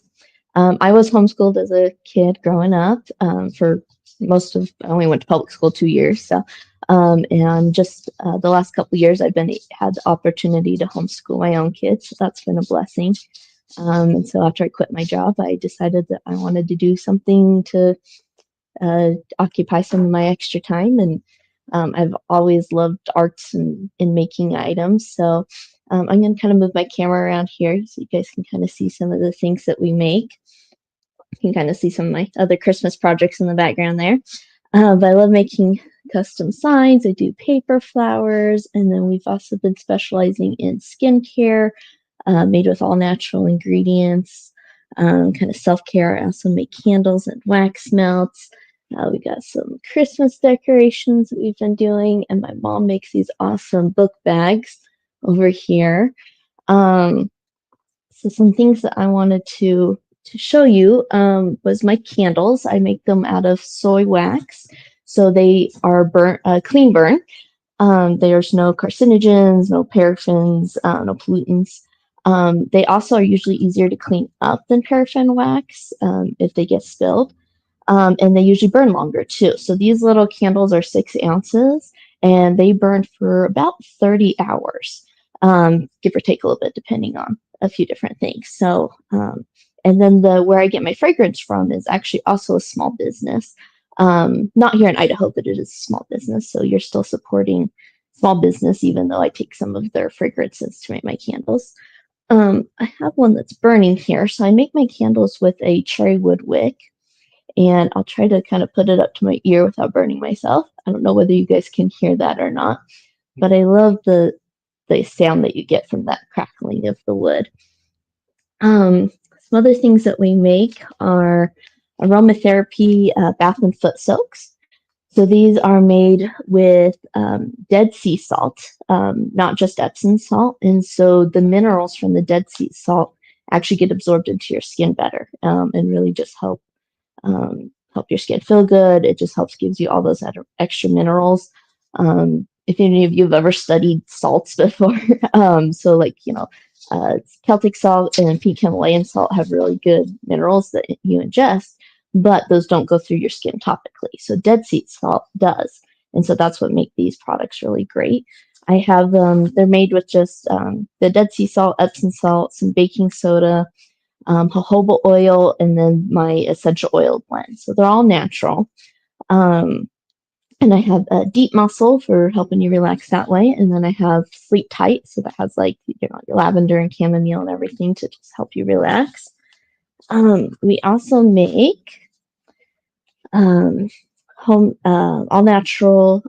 I was homeschooled as a kid growing up for I only went to public school 2 years. So, and just the last couple of years, I've had the opportunity to homeschool my own kids. So that's been a blessing. And so after I quit my job, I decided that I wanted to do something to occupy some of my extra time. And I've always loved arts and making items. So I'm going to kind of move my camera around here so you guys can kind of see some of the things that we make. You can kind of see some of my other Christmas projects in the background there. But I love making custom signs. I do paper flowers, and then we've also been specializing in skincare, made with all natural ingredients, kind of self-care. I also make candles and wax melts. We got some Christmas decorations that we've been doing, and my mom makes these awesome book bags over here. So some things that I wanted to show you was my candles. I make them out of soy wax, so they are clean burn. There's no carcinogens, no paraffins, no pollutants. They also are usually easier to clean up than paraffin wax if they get spilled. And they usually burn longer too. So these little candles are 6 ounces, and they burn for about 30 hours, give or take a little bit, depending on a few different things. So, and then where I get my fragrance from is actually also a small business. Not here in Idaho, but it is a small business. So you're still supporting small business, even though I take some of their fragrances to make my candles. I have one that's burning here. So I make my candles with a cherry wood wick, and I'll try to kind of put it up to my ear without burning myself. I don't know whether you guys can hear that or not, but I love the sound that you get from that crackling of the wood. Some other things that we make are aromatherapy bath and foot soaks. So these are made with Dead Sea salt, not just Epsom salt. And so the minerals from the Dead Sea salt actually get absorbed into your skin better and really just help your skin feel good. It just gives you all those extra minerals. If any of you have ever studied salts before, so like, Celtic salt and pink Himalayan salt have really good minerals that you ingest, but those don't go through your skin topically. So Dead Sea salt does. And so that's what makes these products really great. I have they're made with just the Dead Sea salt, Epsom salt, some baking soda, jojoba oil, and then my essential oil blend. So they're all natural. And I have Deep Muscle for helping you relax that way. And then I have Sleep Tight. So that has like, your lavender and chamomile and everything to just help you relax. We also make all natural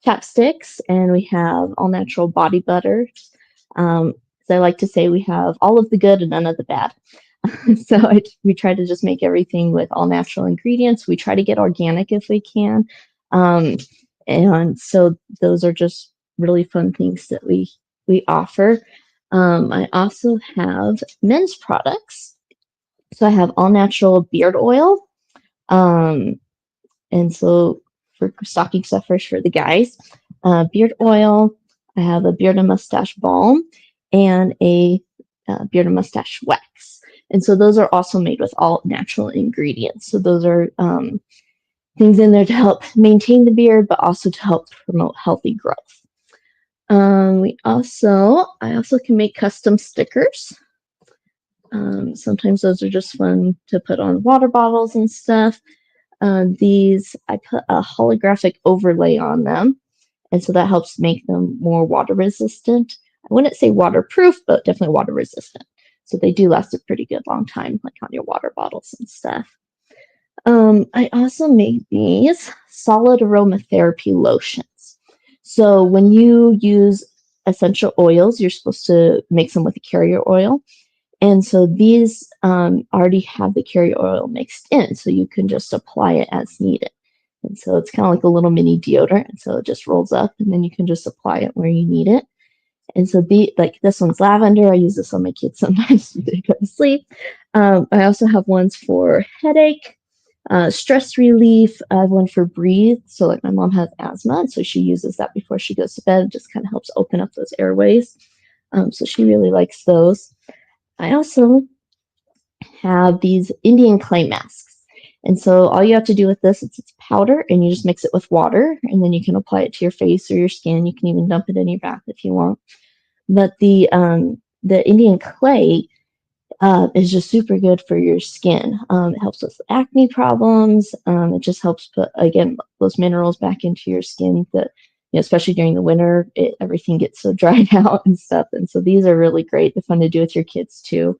chapsticks, and we have all natural body butter. As I like to say, we have all of the good and none of the bad. So we try to just make everything with all natural ingredients. We try to get organic if we can. And so those are just really fun things that we offer. I also have men's products. So I have all natural beard oil. And so for stocking stuffers for the guys, beard oil, I have a beard and mustache balm and a beard and mustache wax. And so those are also made with all natural ingredients. So those are things in there to help maintain the beard, but also to help promote healthy growth. I also can make custom stickers. Sometimes those are just fun to put on water bottles and stuff. These, I put a holographic overlay on them, and so that helps make them more water resistant. I wouldn't say waterproof, but definitely water resistant. So they do last a pretty good long time, like on your water bottles and stuff. I also make these solid aromatherapy lotions. So when you use essential oils, you're supposed to mix them with a carrier oil. And so these already have the carrier oil mixed in, so you can just apply it as needed. And so it's kind of like a little mini deodorant. And so it just rolls up, and then you can just apply it where you need it. And so like this one's lavender. I use this on my kids sometimes when they go to sleep. I also have ones for headache, stress relief. I have one for breathe. So like my mom has asthma, and so she uses that before she goes to bed. It just kind of helps open up those airways. So she really likes those. I also have these Indian clay masks. And so all you have to do with this, it's powder, and you just mix it with water, and then you can apply it to your face or your skin. You can even dump it in your bath if you want. But the Indian clay is just super good for your skin. It helps with acne problems. It just helps put, again, those minerals back into your skin that, especially during the winter, everything gets so dried out and stuff. And so these are really great. They're fun to do with your kids too.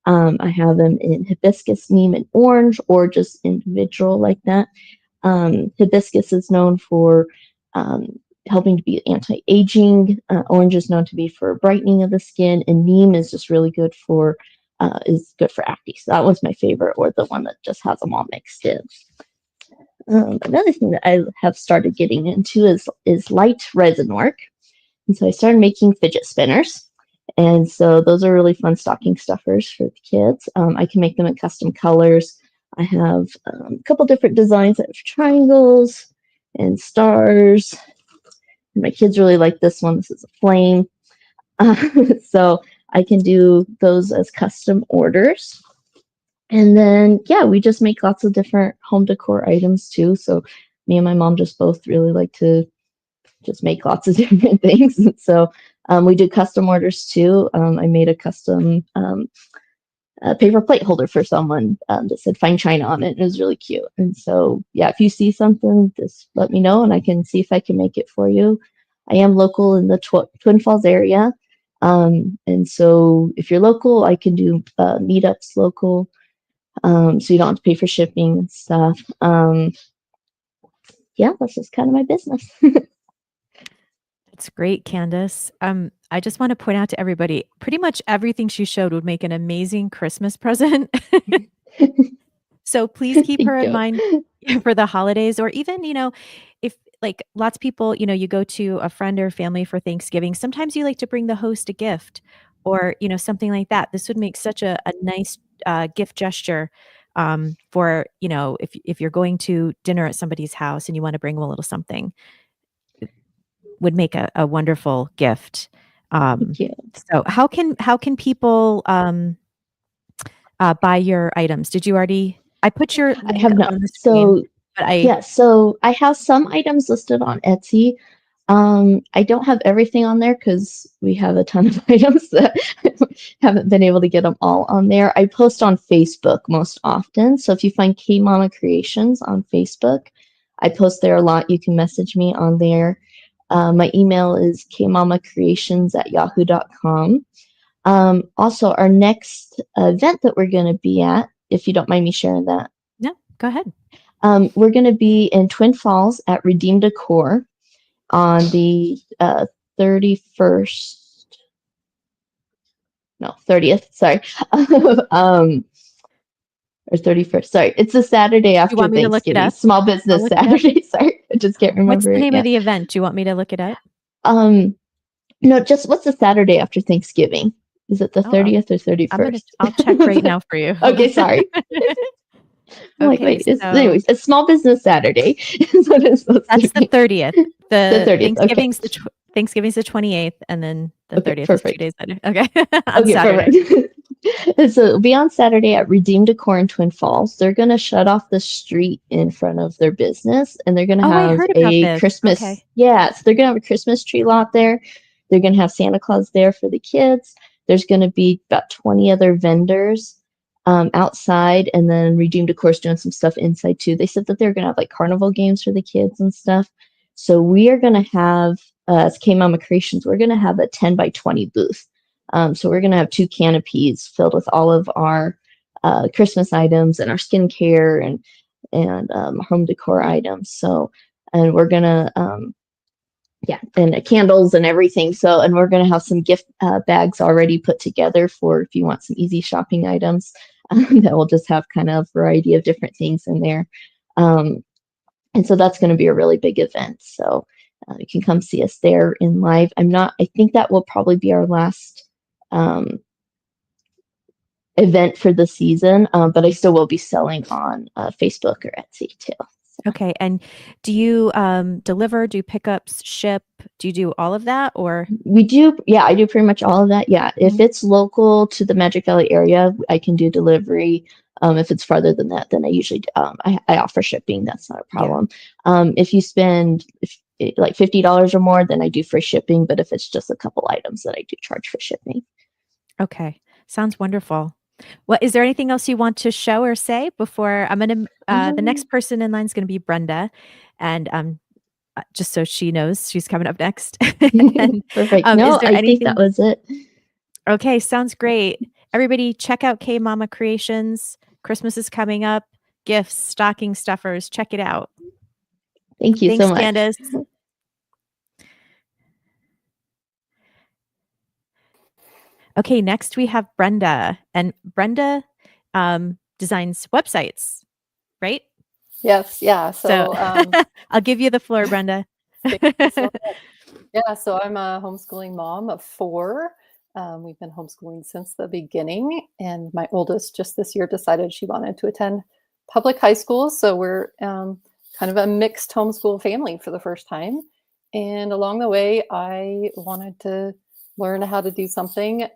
I have them in hibiscus, neem, and orange, or just individual like that. Hibiscus is known for helping to be anti-aging. Orange is known to be for brightening of the skin, and neem is just really good for acne. So that was my favorite, or the one that just has them all mixed in. Another thing that I have started getting into is light resin work. And so I started making fidget spinners. And so those are really fun stocking stuffers for the kids. I can make them in custom colors. I have a couple different designs. I have triangles and stars. And my kids really like this one. This is a flame. So I can do those as custom orders. And then, yeah, we just make lots of different home decor items too. So me and my mom just both really like to just make lots of different things. So we do custom orders too. I made a custom paper plate holder for someone that said Fine China on it. It was really cute. And so, yeah, if you see something, just let me know and I can see if I can make it for you. I am local in the Twin Falls area. And so if you're local, I can do meetups local. So you don't have to pay for shipping and stuff. Yeah, that's just kind of my business. It's great, Candace. I just want to point out to everybody, pretty much everything she showed would make an amazing Christmas present. So please keep her in mind for the holidays, or even, if like lots of people, you go to a friend or family for Thanksgiving, sometimes you like to bring the host a gift or, something like that. This would make such a nice gift gesture for, if you're going to dinner at somebody's house and you want to bring them a little something. would make a wonderful gift. Thank you. So how can people buy your items? Did you already? I put your I link have up not. on the screen, So but yeah, so I have some items listed on Etsy. I don't have everything on there because we have a ton of items that haven't been able to get them all on there. I post on Facebook most often. So if you find K Mama Creations on Facebook, I post there a lot. You can message me on there. My email is kmamacreations@yahoo.com. Also, our next event that we're going to be at, if you don't mind me sharing that, no, go ahead. we're going to be in Twin Falls at Redeem Decor on the 31st, no, 30th, sorry, or 31st, sorry. It's a Saturday after want me to look it Thanksgiving, up? Small Business look it up. Saturday, sorry. I just can't remember What's the it name yet. of the event? Do you want me to look it up? No, just what's the Saturday after Thanksgiving? Is it the Oh, 30th or 31st? I'll check right now for you. Hold Okay, on. sorry. I'm like, Okay, wait, it's, so anyways, it's Small Business Saturday. is what it's supposed to that's the be. 30th. The 30th, okay. Thanksgiving's the 28th, and then the Okay, 30th is 2 perfect. days later. Okay, on Okay, Saturday. perfect. So it'll be on Saturday at Redeem Decor in Twin Falls. They're going to shut off the street in front of their business, and they're going to Oh, I have heard about a this. Christmas. Okay. Yeah, so they're going to have a Christmas tree lot there. They're going to have Santa Claus there for the kids. There's going to be about 20 other vendors outside, and then Redeem Decor's doing some stuff inside too. They said that they're going to have like carnival games for the kids and stuff. So we are going to have, as K Mama Creations, we're going to have a 10 by 20 booth. So we're going to have 2 canopies filled with all of our Christmas items and our skincare and home decor items. So, and we're going to, and candles and everything. So, and we're going to have some gift bags already put together for if you want some easy shopping items that will just have kind of variety of different things in there. And so that's going to be a really big event. So you can come see us there in live. I think that will probably be our last event for the season, but I still will be selling on Facebook or Etsy too. Okay, and do you deliver, do pickups, ship? Do you do all of that, or? We do, yeah, I do pretty much all of that. Yeah, if it's local to the Magic Valley area, I can do delivery. If it's farther than that, then I usually I offer shipping. That's not a problem. Yeah. If you spend like $50 or more, then I do free shipping. But if it's just a couple items, then I do charge for shipping. Okay, sounds wonderful. Well, is there anything else you want to show or say before I'm going to, the next person in line is going to be Brenda, and just so she knows she's coming up next. And, perfect. No, I think that was it. Okay, sounds great. Everybody check out K Mama Creations. Christmas is coming up. Gifts, stocking stuffers, check it out. Thank you so much. Candace. Okay, next we have Brenda, and Brenda designs websites, right? Yes, yeah. So I'll give you the floor, Brenda. Yeah, so I'm a homeschooling mom of 4. We've been homeschooling since the beginning, and my oldest just this year decided she wanted to attend public high school. So we're kind of a mixed homeschool family for the first time. And along the way, I wanted to learn how to do something.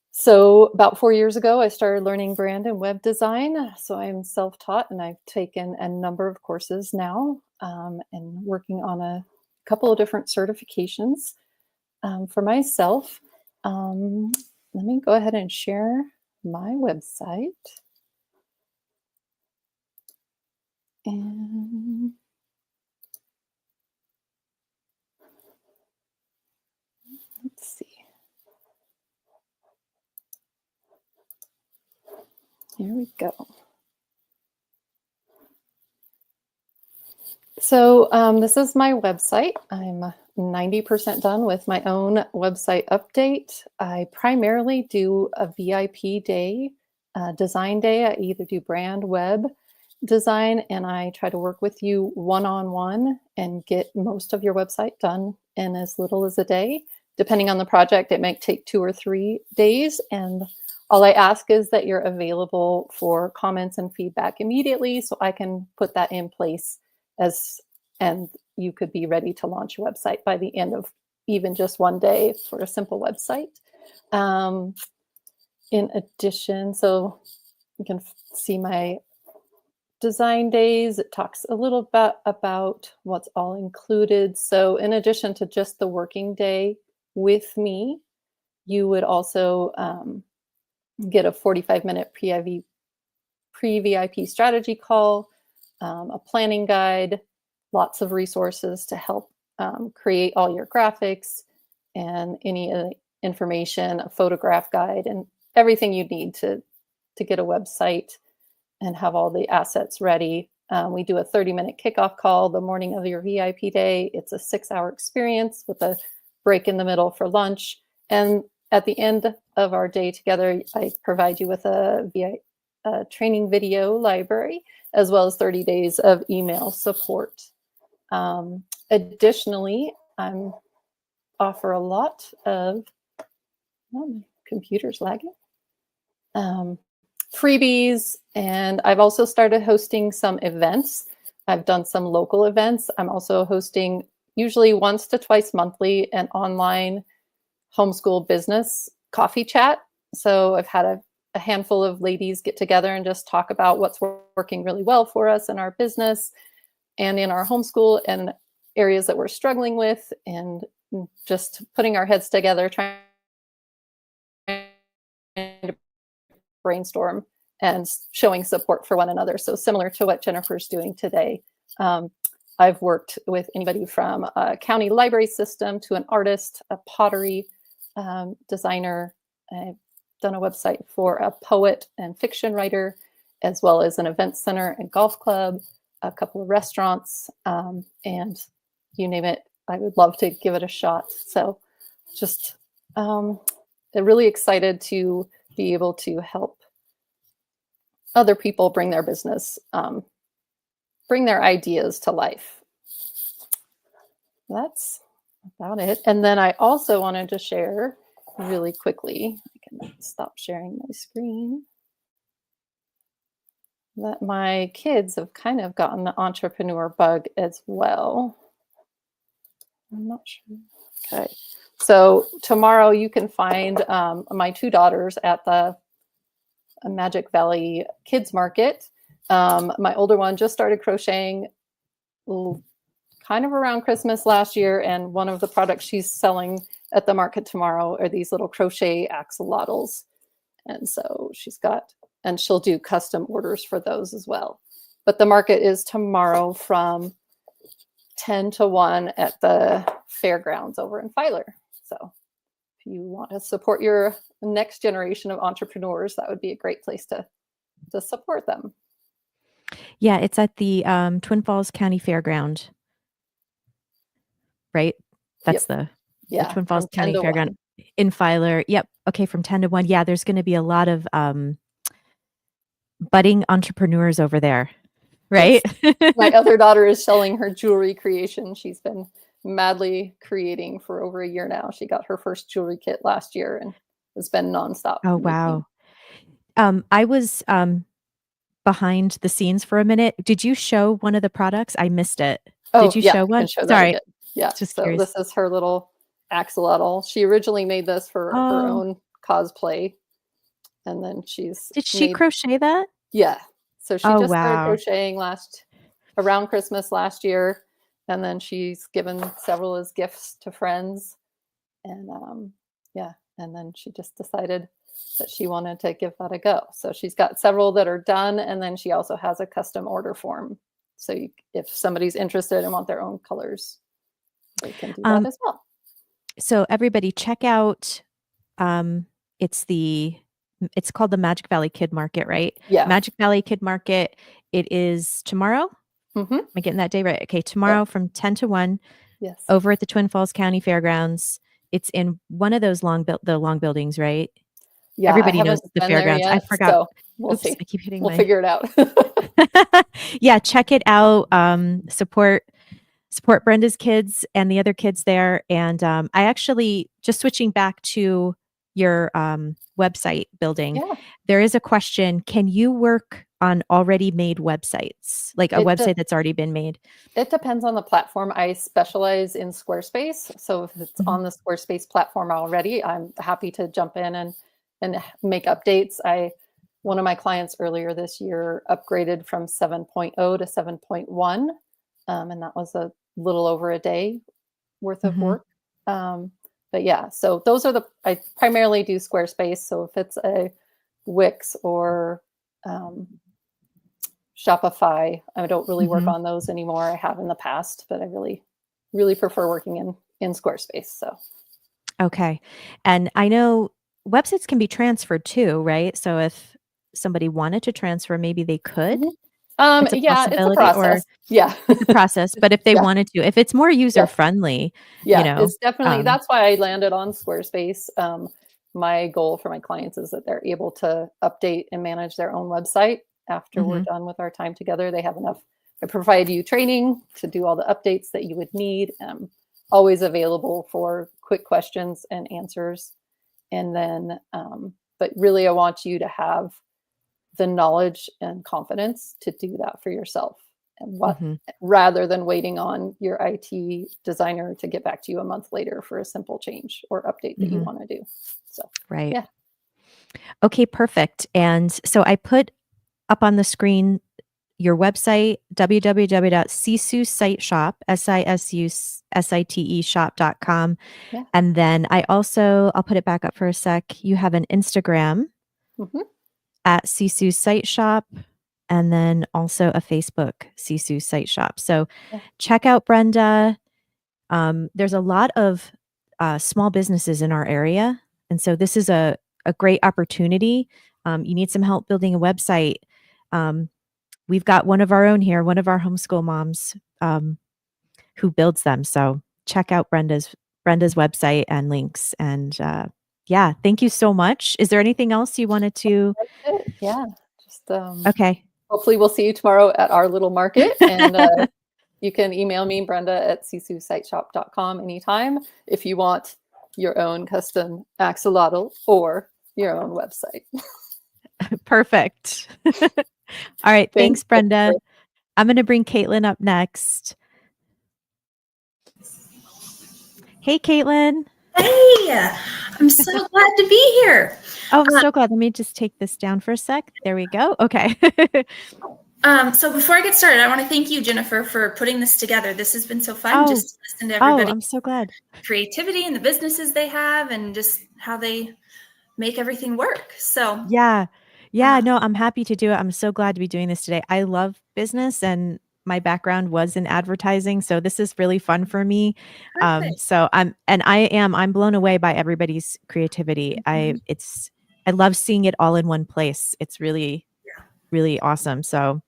So about 4 years ago, I started learning brand and web design. So I'm self-taught, and I've taken a number of courses now and working on a couple of different certifications for myself. Let me go ahead and share my website. And let's see. Here we go. So this is my website. I'm 90% done with my own website update. I primarily do a VIP day, design day. I either do brand web design, and I try to work with you one-on-one and get most of your website done in as little as a day. Depending on the project, it might take 2 or 3 days. And all I ask is that you're available for comments and feedback immediately so I can put that in place and you could be ready to launch your website by the end of even just one day for a simple website. In addition, so you can see my design days. It talks a little bit about what's all included. So in addition to just the working day with me, you would also get a 45-minute pre-VIP strategy call, a planning guide, lots of resources to help create all your graphics and any information, a photograph guide, and everything you need to get a website and have all the assets ready. We do a 30-minute kickoff call the morning of your VIP day. It's a 6-hour experience with a break in the middle for lunch. And at the end of our day together, I provide you with a training video library, as well as 30 days of email support. Additionally, I offer a lot of, oh, my computer's lagging, freebies, and I've also started hosting some events. I've done some local events. I'm also hosting usually once to twice monthly an online homeschool business coffee chat. So I've had a handful of ladies get together and just talk about what's working really well for us in our business and in our homeschool and areas that we're struggling with, and just putting our heads together, trying to brainstorm and showing support for one another. So similar to what Jennifer's doing today. I've worked with anybody from a county library system to an artist, a pottery designer. I've done a website for a poet and fiction writer, as well as an event center and golf club, a couple of restaurants, and you name it, I would love to give it a shot. So just really excited to be able to help other people bring their business, bring their ideas to life. That's about it. And then I also wanted to share really quickly, I can stop sharing my screen, that my kids have kind of gotten the entrepreneur bug as well. I'm not sure. Okay. So tomorrow you can find my two daughters at the Magic Valley Kids Market. My older one just started crocheting kind of around Christmas last year, and one of the products she's selling at the market tomorrow are these little crochet axolotls. And so she'll do custom orders for those as well. But the market is tomorrow from 10 to 1 at the fairgrounds over in Filer. So if you want to support your next generation of entrepreneurs, that would be a great place to support them. Yeah, it's at the Twin Falls County Fairground, right? That's the Twin Falls County Fairground in Filer. Yep. Okay, from 10 to 1. Yeah, there's going to be a lot of budding entrepreneurs over there, right? Yes. My other daughter is selling her jewelry creation. She's been madly creating for over a year now. She got her first jewelry kit last year and has been nonstop. Oh, wow. I was behind the scenes for a minute. Did you show one of the products? I missed it. Did you show one? Sorry. Yeah. Just so curious. This is her little axolotl. She originally made this for her own cosplay. And then Did she crochet that? Yeah. So she just started crocheting around Christmas last year. And then she's given several as gifts to friends. And and then she just decided that she wanted to give that a go. So she's got several that are done. And then she also has a custom order form. So if somebody's interested and want their own colors, they can do that as well. So everybody check out, it's called the Magic Valley Kid Market, right? Yeah. Magic Valley Kid Market. It is tomorrow. Mm-hmm. Am I getting that day right? Okay. Tomorrow from 10 to 1. Yes. Over at the Twin Falls County Fairgrounds. It's in one of those the long buildings, right? Yeah. Everybody knows the fairgrounds. Yet, I forgot. So we'll see. I keep hitting We'll figure it out. Yeah. Check it out. Support Brenda's kids and the other kids there. And I actually, just switching back to your website building, Yeah. there is a question: can you work on already made websites, like a website that's already been made? It depends on the platform. I specialize in Squarespace, so if it's Mhm. on the Squarespace platform already, I'm happy to jump in and make updates. One of my clients earlier this year upgraded from 7.0 to 7.1, and that was a little over a day worth of Mhm. work. But yeah, so I primarily do Squarespace. So if it's a Wix or Shopify, I don't really work Mhm. on those anymore. I have in the past, but I really, really prefer working in Squarespace. So Okay. And I know websites can be transferred too, right? So if somebody wanted to transfer, maybe they could. Mhm. It's a Yeah, it's a possibility, or process. Yeah. it's a process. But if they Yeah. wanted to, if it's more user Yeah. friendly, Yeah, it's definitely, um, that's why I landed on Squarespace. My goal for my clients is that they're able to update and manage their own website after we're mhm, done with our time together. They have enough. I provide you training to do all the updates that you would need. Always available for quick questions and answers. And then, but really, I want you to have the knowledge and confidence to do that for yourself, and mhm, rather than waiting on your IT designer to get back to you a month later for a simple change or update that you mhm. want to do. So Right. yeah. Okay, perfect. And so I put up on the screen your website, www.sisuSiteShop, SISUSITE shop.com. Yeah. And then I'll put it back up for a sec. You have an Instagram Mhm. at Sisu Site Shop, and then also a Facebook, Sisu Site Shop. So Yeah. check out Brenda. There's a lot of small businesses in our area. And so this is a great opportunity. You need some help building a website. We've got one of our own here, one of our homeschool moms who builds them. So check out Brenda's website and links. And yeah, thank you so much. Is there anything else you wanted to? That's it. Yeah. Just Okay. hopefully we'll see you tomorrow at our little market. And you can email me, Brenda at sisusiteshop.com anytime if you want your own custom axolotl or your own website. Perfect. All right. Thanks, Thanks. Brenda. I'm going to bring Caitlin up next. Hey, Caitlin. Hey, I'm so glad to be here. Oh, I'm so glad. Let me just take this down for a sec. There we go. Okay. So before I get started, I want to thank you, Jennifer, for putting this together. This has been so fun just to listen to everybody's I'm so glad. creativity and the businesses they have and just how they make everything work. So Yeah. No, I'm happy to do it. I'm so glad to be doing this today. I love business, and my background was in advertising, so this is really fun for me. perfect. So I'm blown away by everybody's creativity. I love seeing it all in one place. It's really, really awesome. So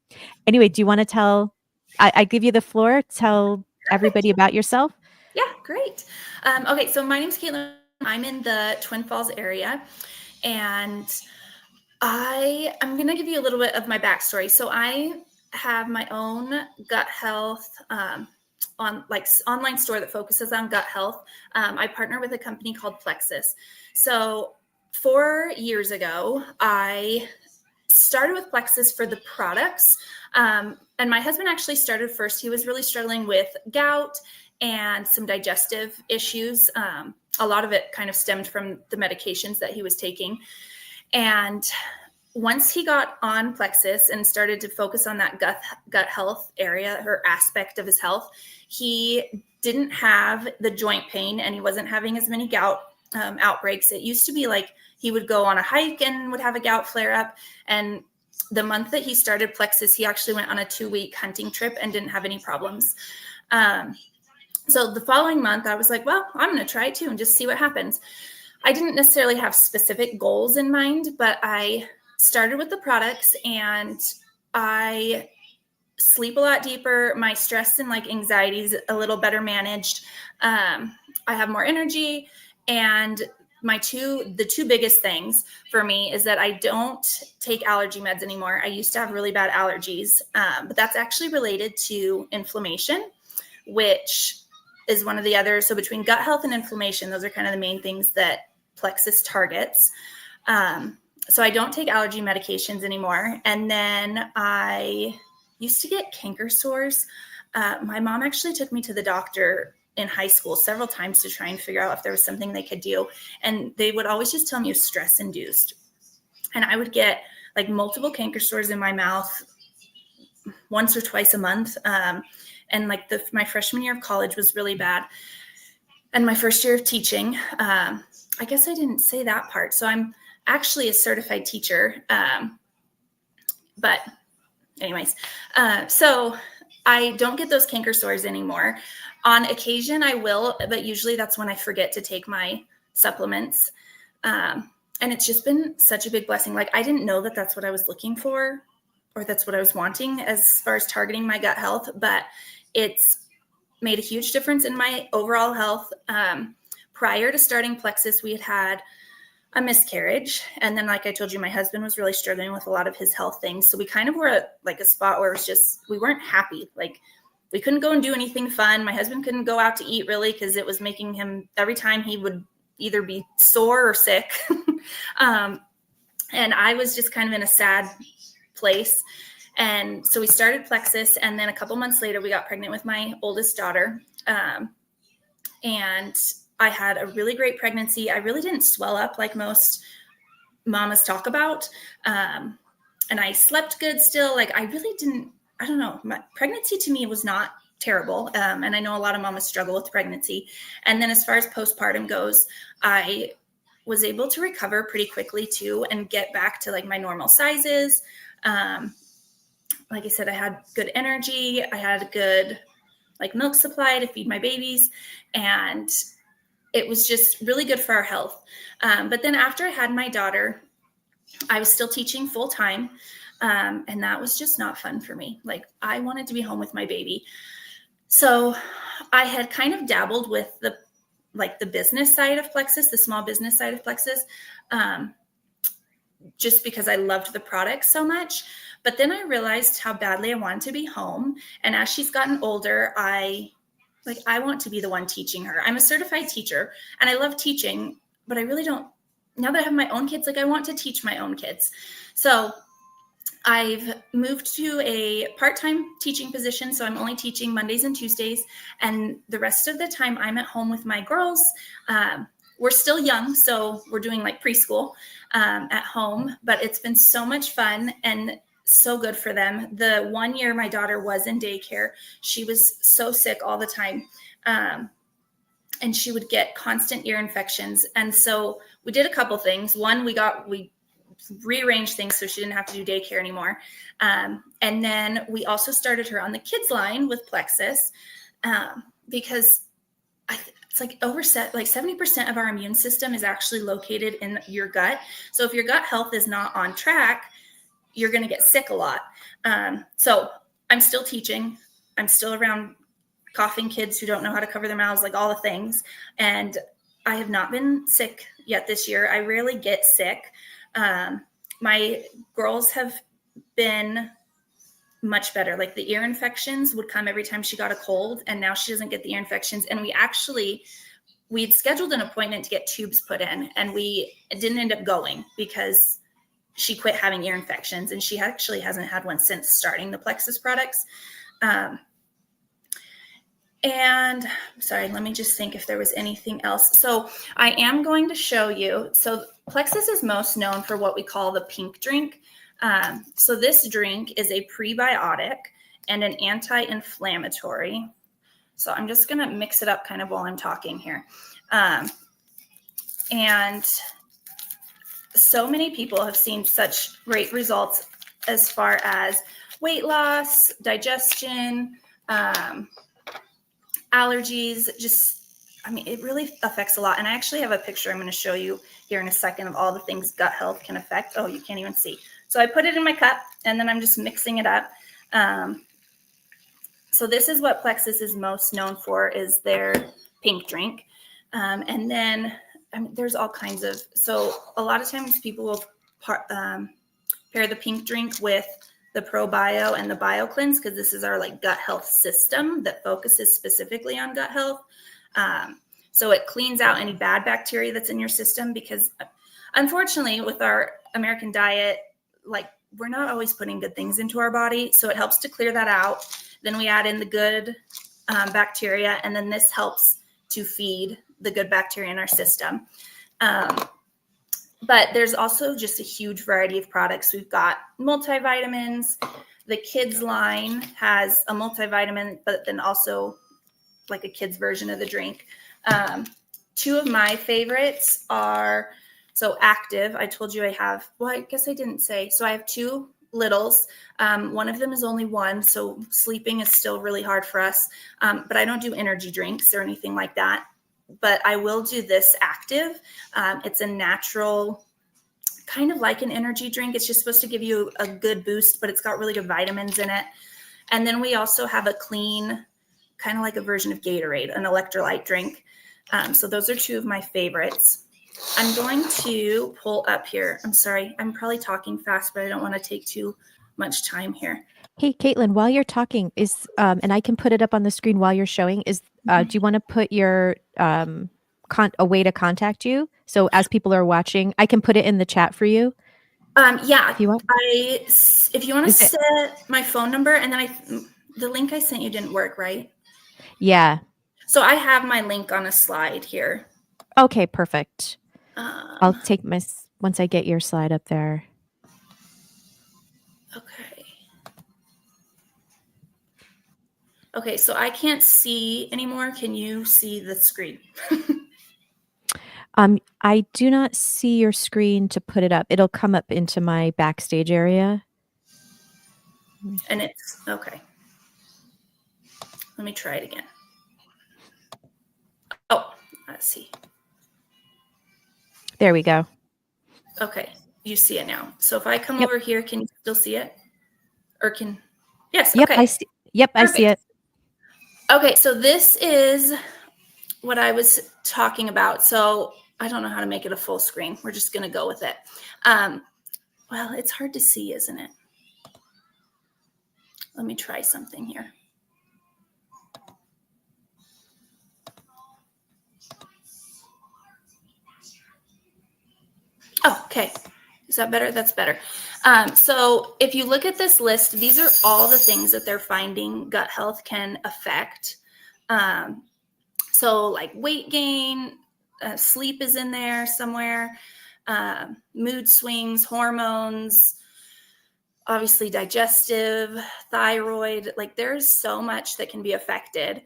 anyway, do you want to tell, I give you the floor, tell everybody about yourself? Yeah, great. Okay, so my name's Caitlin. I'm in the Twin Falls area, and I'm going to give you a little bit of my backstory. So I have my own gut health online store that focuses on gut health. I partner with a company called Plexus. So 4 years ago, I started with Plexus for the products. And my husband actually started first. He was really struggling with gout and some digestive issues. A lot of it kind of stemmed from the medications that he was taking. And once he got on Plexus and started to focus on that gut health area or aspect of his health, he didn't have the joint pain and he wasn't having as many gout outbreaks. It used to be like he would go on a hike and would have a gout flare up. And the month that he started Plexus, he actually went on a 2-week hunting trip and didn't have any problems. So the following month, I was like, well, I'm going to try it too and just see what happens. I didn't necessarily have specific goals in mind, but I started with the products and I sleep a lot deeper. My stress and anxiety is a little better managed. I have more energy, and the two biggest things for me is that I don't take allergy meds anymore. I used to have really bad allergies, but that's actually related to inflammation, which is one of the others. So between gut health and inflammation, those are kind of the main things that plexus targets. So I don't take allergy medications anymore. And then I used to get canker sores. My mom actually took me to the doctor in high school several times to try and figure out if there was something they could do. And they would always just tell me it was stress induced. And I would get like multiple canker sores in my mouth once or twice a month. And like my freshman year of college was really bad. And my first year of teaching, I guess I didn't say that part. So I'm actually a certified teacher. But anyways, so I don't get those canker sores anymore. On occasion I will, but usually that's when I forget to take my supplements. And it's just been such a big blessing. Like I didn't know that that's what I was looking for, or that's what I was wanting as far as targeting my gut health, but it's made a huge difference in my overall health. Prior to starting Plexus, we had a miscarriage. And then, like I told you, my husband was really struggling with a lot of his health things. So we kind of were at like a spot where it was just, we weren't happy. Like we couldn't go and do anything fun. My husband couldn't go out to eat really, because it was making him, every time he would either be sore or sick. And I was just kind of in a sad place. And so we started Plexus. And then a couple months later, we got pregnant with my oldest daughter. And I had a really great pregnancy. I really didn't swell up like most mamas talk about. And I slept good still. Like I really didn't, I don't know. My pregnancy to me was not terrible. And I know a lot of mamas struggle with pregnancy. And then as far as postpartum goes, I was able to recover pretty quickly too, and get back to like my normal sizes. Like I said, I had good energy. I had a good like milk supply to feed my babies. And it was just really good for our health. But then after I had my daughter, I was still teaching full time. And that was just not fun for me. Like I wanted to be home with my baby. So I had kind of dabbled with the business side of Plexus, the small business side of Plexus, just because I loved the product so much. But then I realized how badly I wanted to be home. And as she's gotten older, I want to be the one teaching her. I'm a certified teacher and I love teaching, but I really don't, now that I have my own kids, like I want to teach my own kids. So I've moved to a part-time teaching position. So I'm only teaching Mondays and Tuesdays. And the rest of the time I'm at home with my girls. We're still young, so we're doing like preschool at home, but it's been so much fun and so good for them. The 1 year my daughter was in daycare, she was so sick all the time. And she would get constant ear infections. And so we did a couple things. One, we rearranged things so she didn't have to do daycare anymore. And then we also started her on the kids line with Plexus, because it's like 70% of our immune system is actually located in your gut. So if your gut health is not on track, you're going to get sick a lot. So I'm still teaching. I'm still around coughing kids who don't know how to cover their mouths, like all the things. And I have not been sick yet this year. I rarely get sick. My girls have been much better. Like the ear infections would come every time she got a cold, and now she doesn't get the ear infections. And we'd scheduled an appointment to get tubes put in, and we didn't end up going because she quit having ear infections, and she actually hasn't had one since starting the Plexus products. And sorry, let me just think if there was anything else. So I am going to show you. So Plexus is most known for what we call the pink drink. So this drink is a prebiotic and an anti-inflammatory. So I'm just going to mix it up kind of while I'm talking here. And so many people have seen such great results as far as weight loss, digestion, allergies, it really affects a lot. And I actually have a picture I'm going to show you here in a second of all the things gut health can affect. Oh, you can't even see. So I put it in my cup and then I'm just mixing it up. So this is what Plexus is most known for, is their pink drink. And then there's all kinds of, so a lot of times people will pair the pink drink with the ProBio and the BioCleanse, because this is our like gut health system that focuses specifically on gut health. So it cleans out any bad bacteria that's in your system, because unfortunately with our American diet, like we're not always putting good things into our body. So it helps to clear that out. Then we add in the good bacteria, and then this helps to feed the good bacteria in our system. But there's also just a huge variety of products. We've got multivitamins. The kids line has a multivitamin, but then also like a kid's version of the drink. Two of my favorites are, so Active. I told you I have, well, I guess I didn't say. So I have two littles. One of them is only one, so sleeping is still really hard for us. But I don't do energy drinks or anything like that. But I will do this Active. It's a natural, kind of like an energy drink. It's just supposed to give you a good boost, but it's got really good vitamins in it. And then we also have a clean, kind of like a version of Gatorade, an electrolyte drink. So those are two of my favorites. I'm going to pull up here. I'm sorry, I'm probably talking fast, but I don't want to take too much time here. Hey, Caitlin, while you're talking, and I can put it up on the screen while you're showing, do you want to put your a way to contact you? So as people are watching, I can put it in the chat for you. Yeah, if you want. If you want to set my phone number, and then the link I sent you didn't work, right? Yeah. So I have my link on a slide here. Okay, perfect. I'll take once I get your slide up there. Okay. Okay, so I can't see anymore. Can you see the screen? I do not see your screen to put it up. It'll come up into my backstage area. And it's okay. Let me try it again. Oh, let's see. There we go. Okay, you see it now. So if I come over here, can you still see it? Or yes, yep, okay. I see. Yep, perfect. I see it. Okay, so this is what I was talking about. So I don't know how to make it a full screen. We're just going to go with it. Well, it's hard to see, isn't it? Let me try something here. Oh, okay. Is that better? That's better. So if you look at this list, these are all the things that they're finding gut health can affect. So like weight gain, sleep is in there somewhere, mood swings, hormones, obviously digestive, thyroid, like there's so much that can be affected.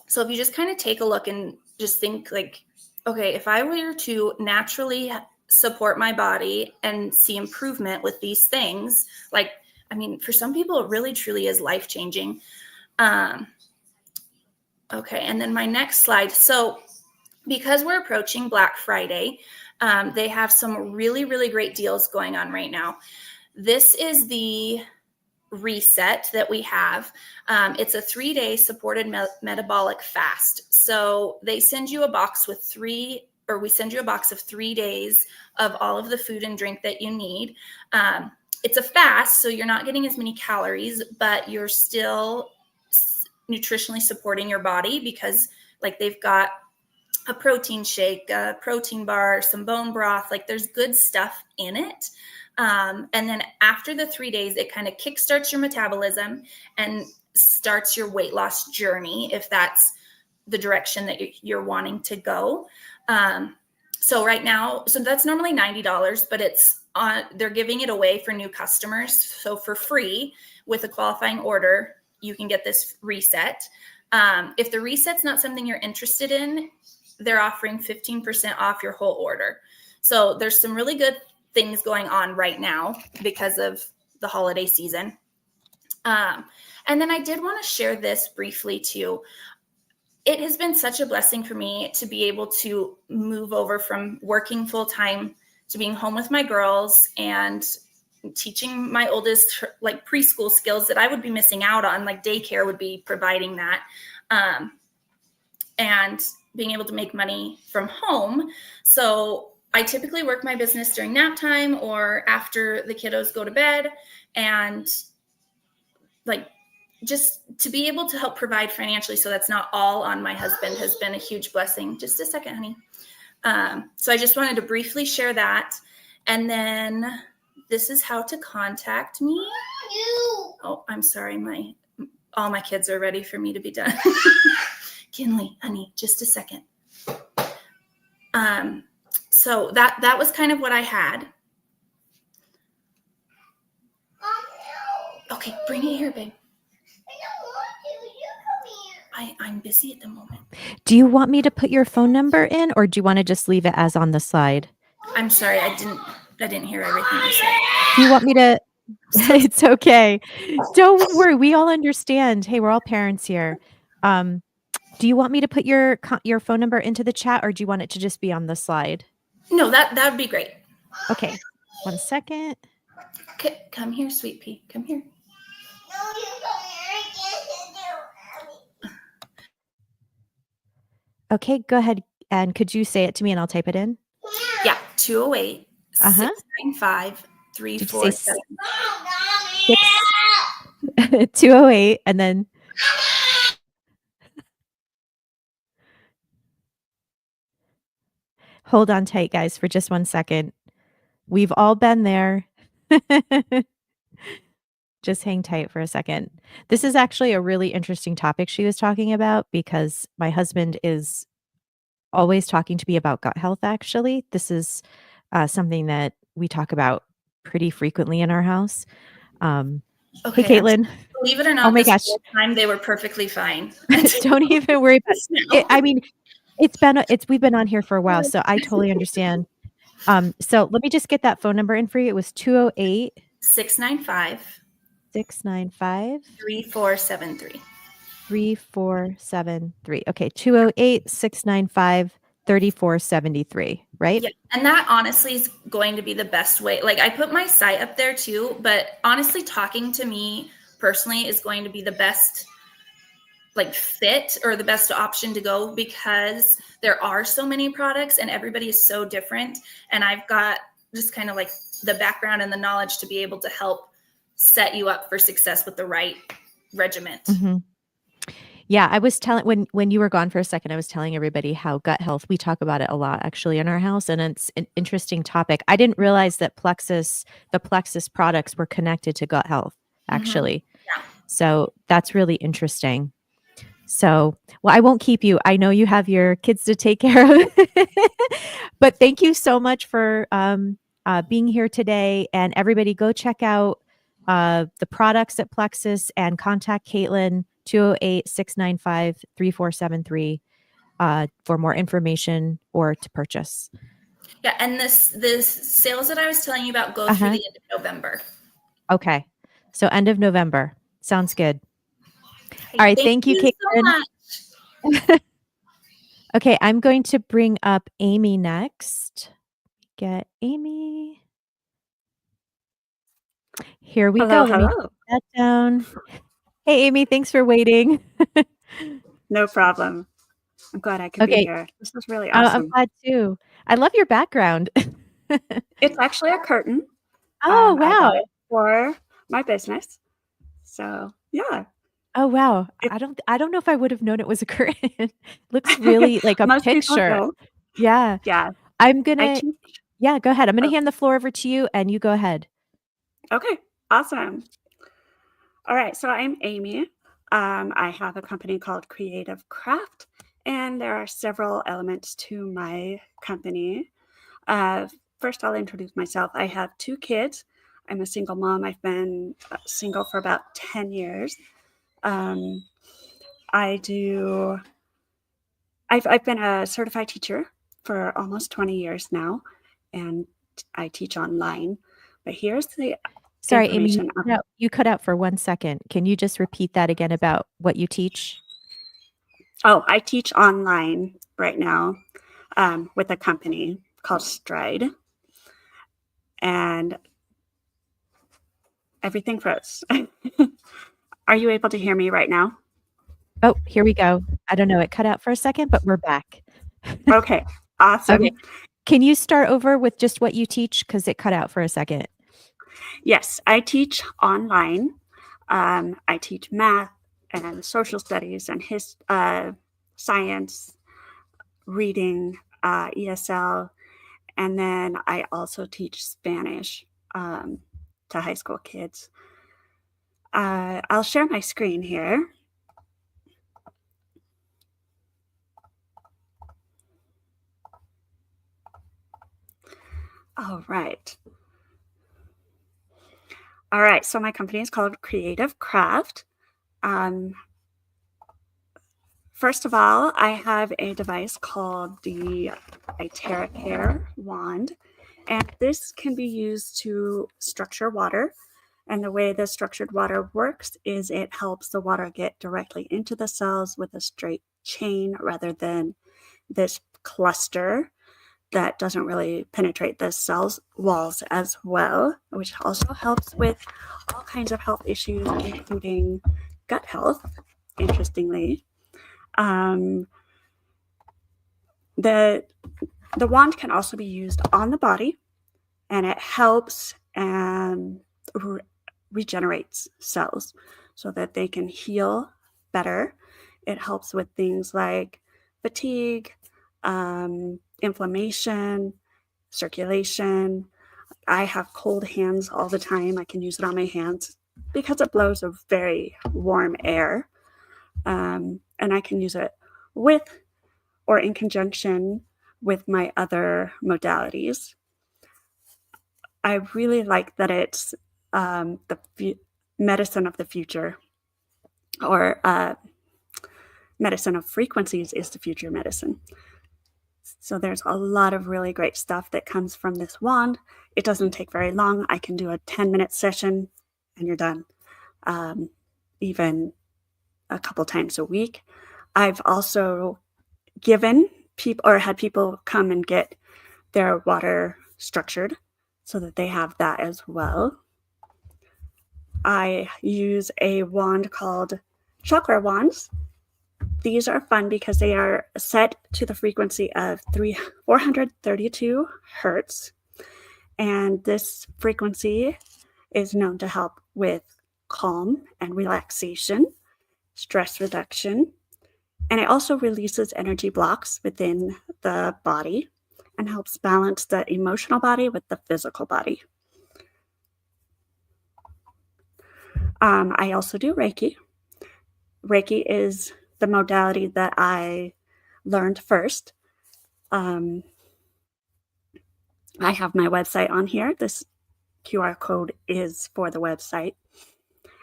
So if you just kind of take a look and just think like, okay, if I were to naturally support my body and see improvement with these things, like, I mean, for some people, it really truly is life-changing. Okay, and then my next slide. So because we're approaching Black Friday, they have some really, really great deals going on right now. This is the reset that we have. It's a 3-day supported metabolic fast. So they send you a box with we send you a box of 3 days of all of the food and drink that you need. It's a fast, so you're not getting as many calories, but you're still nutritionally supporting your body because like they've got a protein shake, a protein bar, some bone broth, like there's good stuff in it. And then after the 3 days, it kind of kickstarts your metabolism and starts your weight loss journey, if that's the direction that you're wanting to go. So right now, so that's normally $90, but they're giving it away for new customers. So for free with a qualifying order, you can get this reset. If the reset's not something you're interested in, they're offering 15% off your whole order. So there's some really good things going on right now because of the holiday season. And then I did want to share this briefly too. It has been such a blessing for me to be able to move over from working full time to being home with my girls and teaching my oldest like preschool skills that I would be missing out on, like daycare would be providing that. And being able to make money from home. So I typically work my business during nap time or after the kiddos go to bed. And like just to be able to help provide financially, so that's not all on my husband, has been a huge blessing. Just a second, honey. So I just wanted to briefly share that. And then this is how to contact me. Oh, I'm sorry. All my kids are ready for me to be done. Kinley, honey, just a second. So that was kind of what I had. Okay, bring it here, babe. I'm busy at the moment. Do you want me to put your phone number in, or do you want to just leave it as on the slide? I'm sorry, I didn't hear everything you said. Do you want me to? It's okay. Don't worry. We all understand. Hey, we're all parents here. Do you want me to put your phone number into the chat, or do you want it to just be on the slide? No, that would be great. Okay. 1 second. Okay, come here, sweet pea. Come here. Okay, go ahead. And could you say it to me and I'll type it in? Yeah, 208 695 347. 208 and then hold on tight, guys, for just 1 second. We've all been there. Just hang tight for a second. This is actually a really interesting topic she was talking about, because my husband is always talking to me about gut health, actually. This is something that we talk about pretty frequently in our house. Okay, hey, Caitlin. Believe it or not, oh my gosh, time they were perfectly fine. Don't even worry about it. I mean, we've been on here for a while, so I totally understand. So let me just get that phone number in for you. It was 208 695 3473. 3473. Okay, 208 695 3473, right? Yeah, and that honestly is going to be the best way. Like, I put my site up there too, but honestly, talking to me personally is going to be the best fit, or the best option to go, because there are so many products and everybody is so different. And I've got just kind of like the background and the knowledge to be able to help set you up for success with the right regiment. Mm-hmm. Yeah, I was telling when you were gone for a second, I was telling everybody how gut health, we talk about it a lot actually in our house, and it's an interesting topic. I didn't realize that the Plexus products were connected to gut health, actually. Mm-hmm. Yeah. So that's really interesting. So, well, I won't keep you. I know you have your kids to take care of, but thank you so much for being here today. And everybody go check out the products at Plexus and contact Caitlin, 208 695 3473 for more information or to purchase. Yeah, and this sales that I was telling you about go through the end of November. Okay, so end of November. Sounds good. All right, thank you, Caitlin. So much. Okay, I'm going to bring up Amy next. Get Amy. Here we go. Let me put that down. Hey, Amy, thanks for waiting. No problem. I'm glad I could be here. This is really awesome. I'm glad too. I love your background. It's actually a curtain. Oh, wow. I got it for my business. So, yeah. Oh, wow. I don't know if I would have known it was a curtain. Looks really like a picture. Yeah. Yeah. I'm going to, go ahead. I'm going to hand the floor over to you and you go ahead. Okay. Awesome. All right. So I'm Amy. I have a company called Creative Craft, and there are several elements to my company. First, I'll introduce myself. I have 2 kids. I'm a single mom. I've been single for about 10 years. I've been a certified teacher for almost 20 years now, and I teach online. But here's the Sorry, Amy, you cut out for 1 second. Can you just repeat that again about what you teach? Oh, I teach online right now with a company called Stride, and everything froze. Are you able to hear me right now? Oh, here we go. I don't know. It cut out for a second, but we're back. Okay, awesome. Okay. Can you start over with just what you teach? Because it cut out for a second. Yes, I teach online. I teach math and social studies and science, reading, ESL, and then I also teach Spanish to high school kids. I'll share my screen here. All right. All right, so my company is called Creative Craft. First of all, I have a device called the Hair wand, and this can be used to structure water. And the way the structured water works is it helps the water get directly into the cells with a straight chain rather than this cluster that doesn't really penetrate the cells walls as well, which also helps with all kinds of health issues, including gut health, interestingly. The wand can also be used on the body, and it helps and regenerates cells so that they can heal better. It helps with things like fatigue, inflammation, circulation. I have cold hands all the time. I can use it on my hands because it blows a very warm air. And I can use it with or in conjunction with my other modalities. I really like that it's the medicine of the future, or medicine of frequencies is the future medicine. So there's a lot of really great stuff that comes from this wand. It doesn't take very long. I can do a 10-minute session and you're done, even a couple times a week. I've also given people or had people come and get their water structured so that they have that as well. I use a wand called chakra wands. These are fun because they are set to the frequency of 432 hertz. And this frequency is known to help with calm and relaxation, stress reduction, and it also releases energy blocks within the body and helps balance the emotional body with the physical body. I also do Reiki. Reiki is the modality that I learned first. I have my website on here. This QR code is for the website.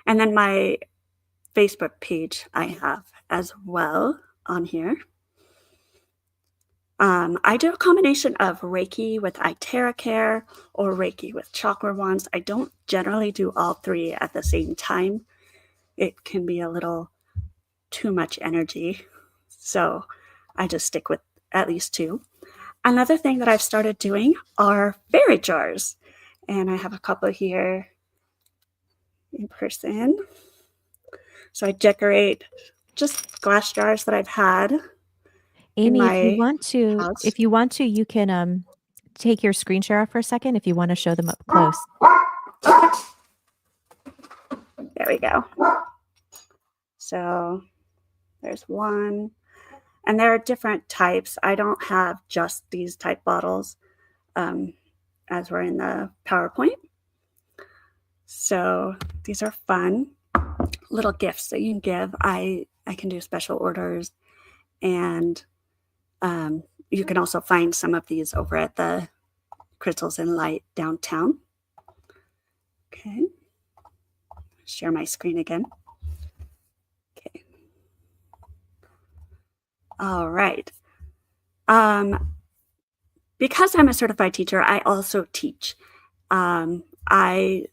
And then my Facebook page I have as well on here. I do a combination of Reiki with Care or Reiki with chakra wands. I don't generally do all three at the same time. It can be a little too much energy. So I just stick with at least two. Another thing that I've started doing are fairy jars. And I have a couple here in person. So I decorate just glass jars that I've had. Amy, if you want to, you can take your screen share off for a second if you want to show them up close. There we go. So there's one, and there are different types. I don't have just these type bottles as we're in the PowerPoint. So these are fun little gifts that you can give. I can do special orders, and you can also find some of these over at the Crystals and Light downtown. Okay. Share my screen again. Okay. All right. Because I'm a certified teacher, I also teach. I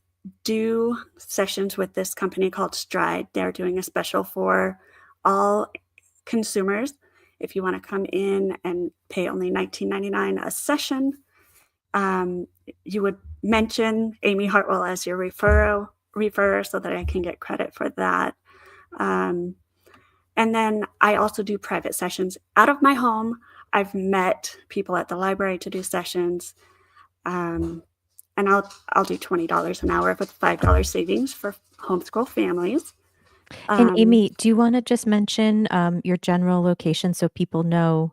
do sessions with this company called Stride. They're doing a special for all consumers. If you want to come in and pay only $19.99 a session, you would mention Amy Hartwell as your referrer so that I can get credit for that. And then I also do private sessions out of my home. I've met people at the library to do sessions. and I'll do $20 an hour with $5 savings for homeschool families. And Amy, do you want to just mention your general location so people know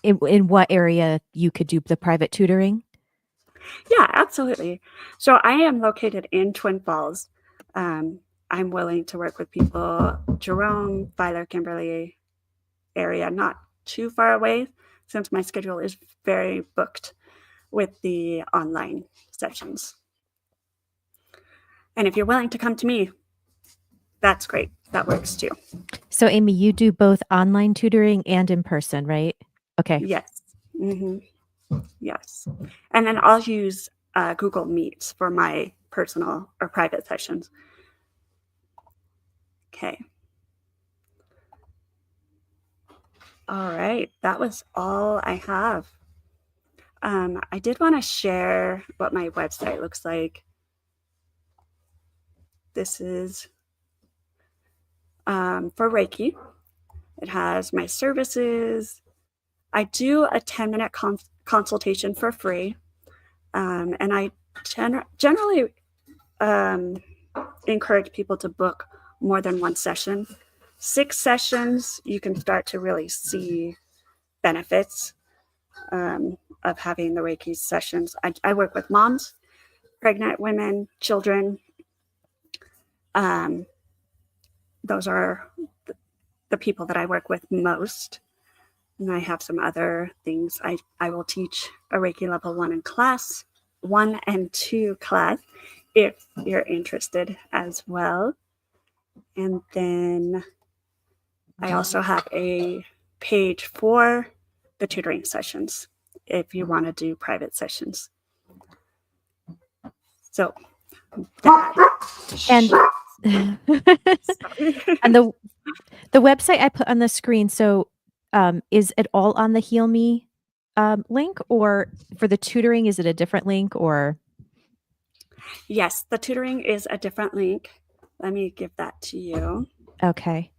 in what area you could do the private tutoring? Yeah, absolutely. So I am located in Twin Falls. I'm willing to work with people, Jerome, Filer, Kimberly area, not too far away, since my schedule is very booked with the online sessions. And if you're willing to come to me, that's great. That works too. So Amy, you do both online tutoring and in person, right? Okay. Yes. Yes. And then I'll use Google Meets for my personal or private sessions. Okay. All right. That was all I have. I did want to share what my website looks like. This is for Reiki. It has my services. I do a 10-minute consultation for free. And I generally encourage people to book more than one session. 6 sessions, you can start to really see benefits of having the Reiki sessions. I work with moms, pregnant women, children. Those are the people that I work with most. And I have some other things. I will teach a Reiki level 1 and 2 class if you're interested as well. And then I also have a page for the tutoring sessions if you want to do private sessions. So and and the website I put on the screen, so is it all on the Heal Me link, or for the tutoring is it a different link? Or yes, the tutoring is a different link. Let me give that to you. Okay.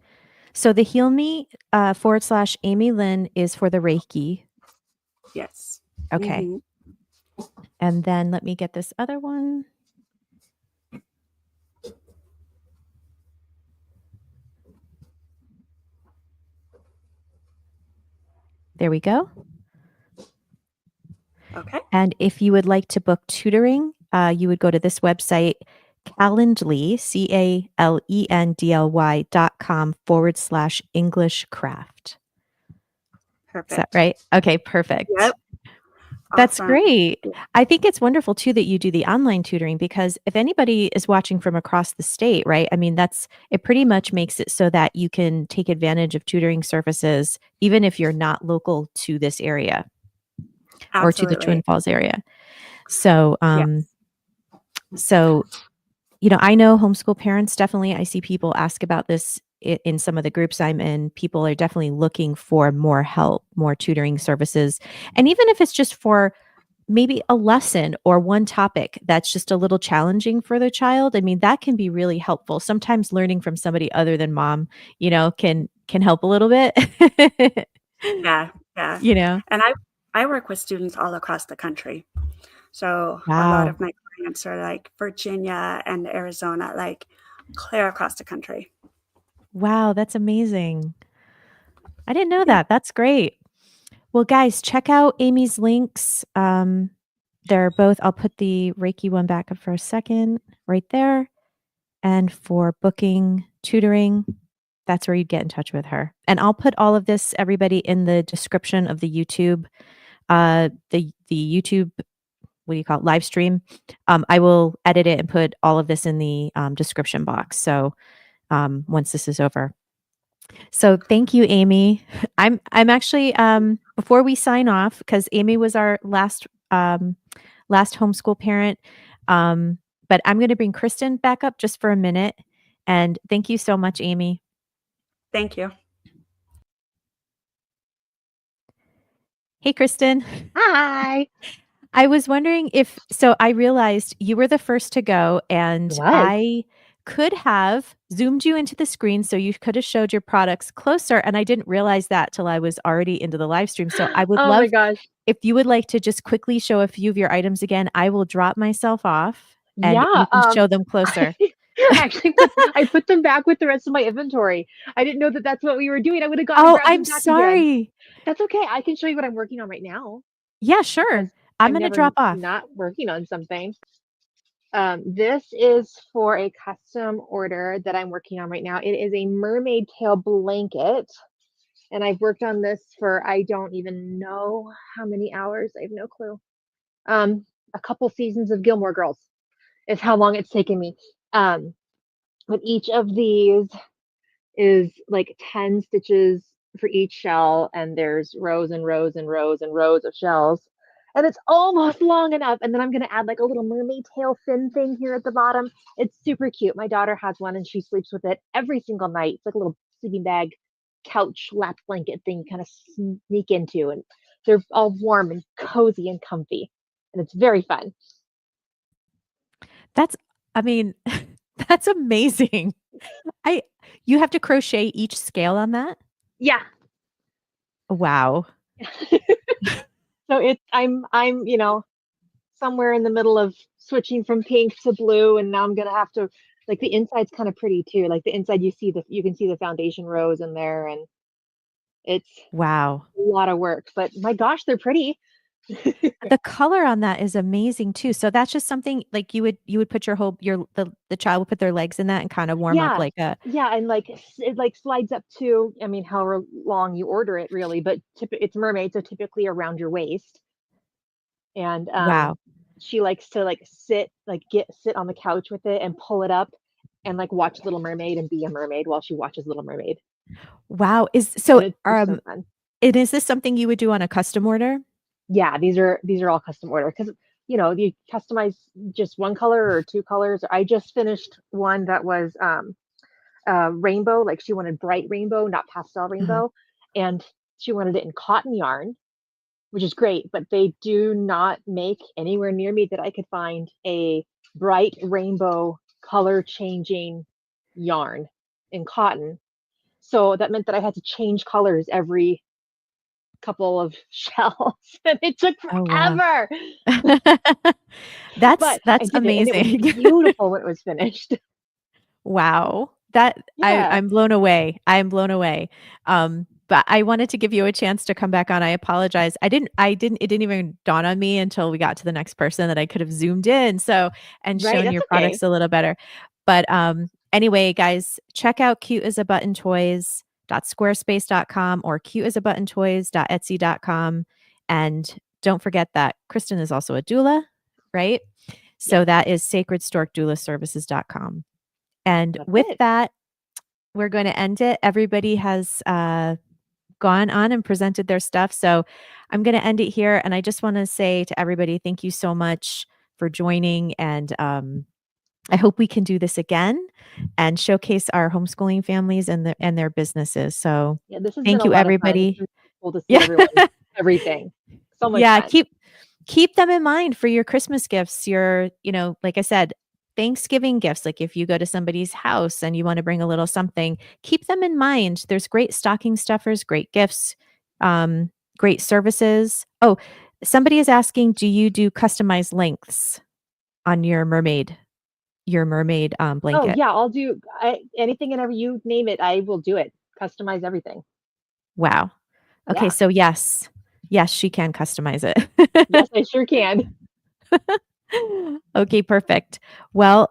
So the Heal Me / Amy Lynn is for the Reiki. Yes. Okay. And then let me get this other one. There we go. Okay. And if you would like to book tutoring, you would go to this website, Calendly, CALENDLY.com /English craft. Perfect. Is that right? Okay, perfect. Yep. That's Awesome. great. I think it's wonderful too that you do the online tutoring, because if anybody is watching from across the state, right? I mean, it pretty much makes it so that you can take advantage of tutoring services, even if you're not local to this area. Absolutely. Or to the Twin Falls area. So, so, I know homeschool parents, definitely, I see people ask about this in some of the groups I'm in. People are definitely looking for more help, more tutoring services. And even if it's just for maybe a lesson or one topic that's just a little challenging for the child, I mean, that can be really helpful. Sometimes learning from somebody other than mom, can help a little bit. Yeah. And I work with students all across the country. So a lot of my clients are like Virginia and Arizona, like clear across the country. Wow, that's amazing. I didn't know that. That's great. Well, guys, check out Amy's links. They're both, I'll put the Reiki one back up for a second right there. And for booking tutoring, that's where you'd get in touch with her. And I'll put all of this, everybody, in the description of the YouTube, the YouTube, what do you call it, live stream. I will edit it and put all of this in the description box. So once this is over. So thank you, Amy. I'm actually, before we sign off, because Amy was our last homeschool parent, but I'm going to bring Kristin back up just for a minute. And thank you so much, Amy. Thank you. Hey, Kristin. Hi. I was wondering so I realized you were the first to go, and I could have zoomed you into the screen so you could have showed your products closer. And I didn't realize that till I was already into the live stream. So I would Oh love my gosh. if you would like to just quickly show a few of your items again. I will drop myself off and Yeah. you can show them closer. I put them back with the rest of my inventory. I didn't know that that's what we were doing. I would have gone and Oh, grabbed I'm them back again. sorry. That's okay. I can show you what I'm working on right now. Yeah, sure. Because I'm going to never drop off. not working on something. This is for a custom order that I'm working on right now. It is a mermaid tail blanket. And I've worked on this for, I don't even know how many hours. I have no clue. A couple seasons of Gilmore Girls is how long it's taken me. But each of these is like 10 stitches for each shell, and there's rows and rows and rows and rows of shells. And it's almost long enough. And then I'm going to add like a little mermaid tail fin thing here at the bottom. It's super cute. My daughter has one and she sleeps with it every single night. It's like a little sleeping bag, couch, lap blanket thing you kind of sneak into. And they're all warm and cozy and comfy. And it's very fun. That's amazing. You have to crochet each scale on that? Yeah. Wow. So I'm somewhere in the middle of switching from pink to blue, and now I'm gonna have to, like, the inside's kind of pretty too. Like the inside, you can see the foundation rows in there, and it's Wow. a lot of work. But my gosh, they're pretty. The color on that is amazing too. So that's just something like you would put the child would put their legs in that and kind of warm up like a and like it like slides up to, I mean, however long you order it really, but it's mermaid, so typically around your waist. And wow. she likes to like sit on the couch with it and pull it up and like watch Little Mermaid and be a mermaid while she watches Little Mermaid. Wow. And it's so fun. And is this something you would do on a custom order? Yeah, these are all custom order because you customize just one color or two colors. I just finished one that was rainbow, like she wanted bright rainbow, not pastel rainbow, and she wanted it in cotton yarn, which is great, but they do not make anywhere near me that I could find a bright rainbow color changing yarn in cotton. So that meant that I had to change colors every couple of shells, and it took forever. Oh, wow. That's amazing. And it was beautiful when it was finished. Wow. I'm blown away. I'm blown away. But I wanted to give you a chance to come back on. I apologize. It didn't even dawn on me until we got to the next person that I could have zoomed in and shown your products a little better. But anyway, guys, check out cuteasabuttontoys.squarespace.com or cuteasabuttontoys.etsy.com. And don't forget that Kristin is also a doula, right? So that is sacredstorkdoulaservices.com. And with that, we're going to end it. Everybody has gone on and presented their stuff. So I'm going to end it here. And I just want to say to everybody, thank you so much for joining. And I hope we can do this again and showcase our homeschooling families and their businesses. So thank you, everybody. Cool to see everyone, everything. So much fun. Keep them in mind for your Christmas gifts, like I said, Thanksgiving gifts. Like if you go to somebody's house and you want to bring a little something, keep them in mind. There's great stocking stuffers, great gifts, great services. Oh, somebody is asking, do you do customized lengths on your mermaid blanket? Oh yeah, I'll do anything and ever you name it. I will do it. Customize everything. Wow. Okay. So yes, she can customize it. Yes, I sure can. Okay, perfect. Well,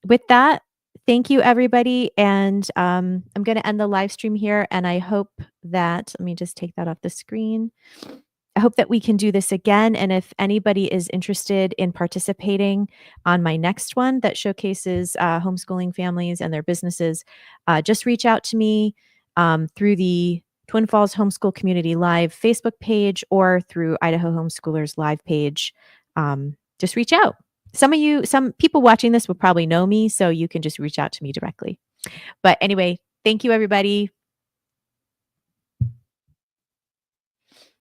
with that, thank you, everybody. And I'm going to end the live stream here. And I hope that, let me just take that off the screen. I hope that we can do this again. And if anybody is interested in participating on my next one that showcases homeschooling families and their businesses, just reach out to me through the Twin Falls Homeschool Community Live Facebook page or through Idaho Homeschoolers Live page. Just reach out. Some people watching this will probably know me, so you can just reach out to me directly. But anyway, thank you, everybody.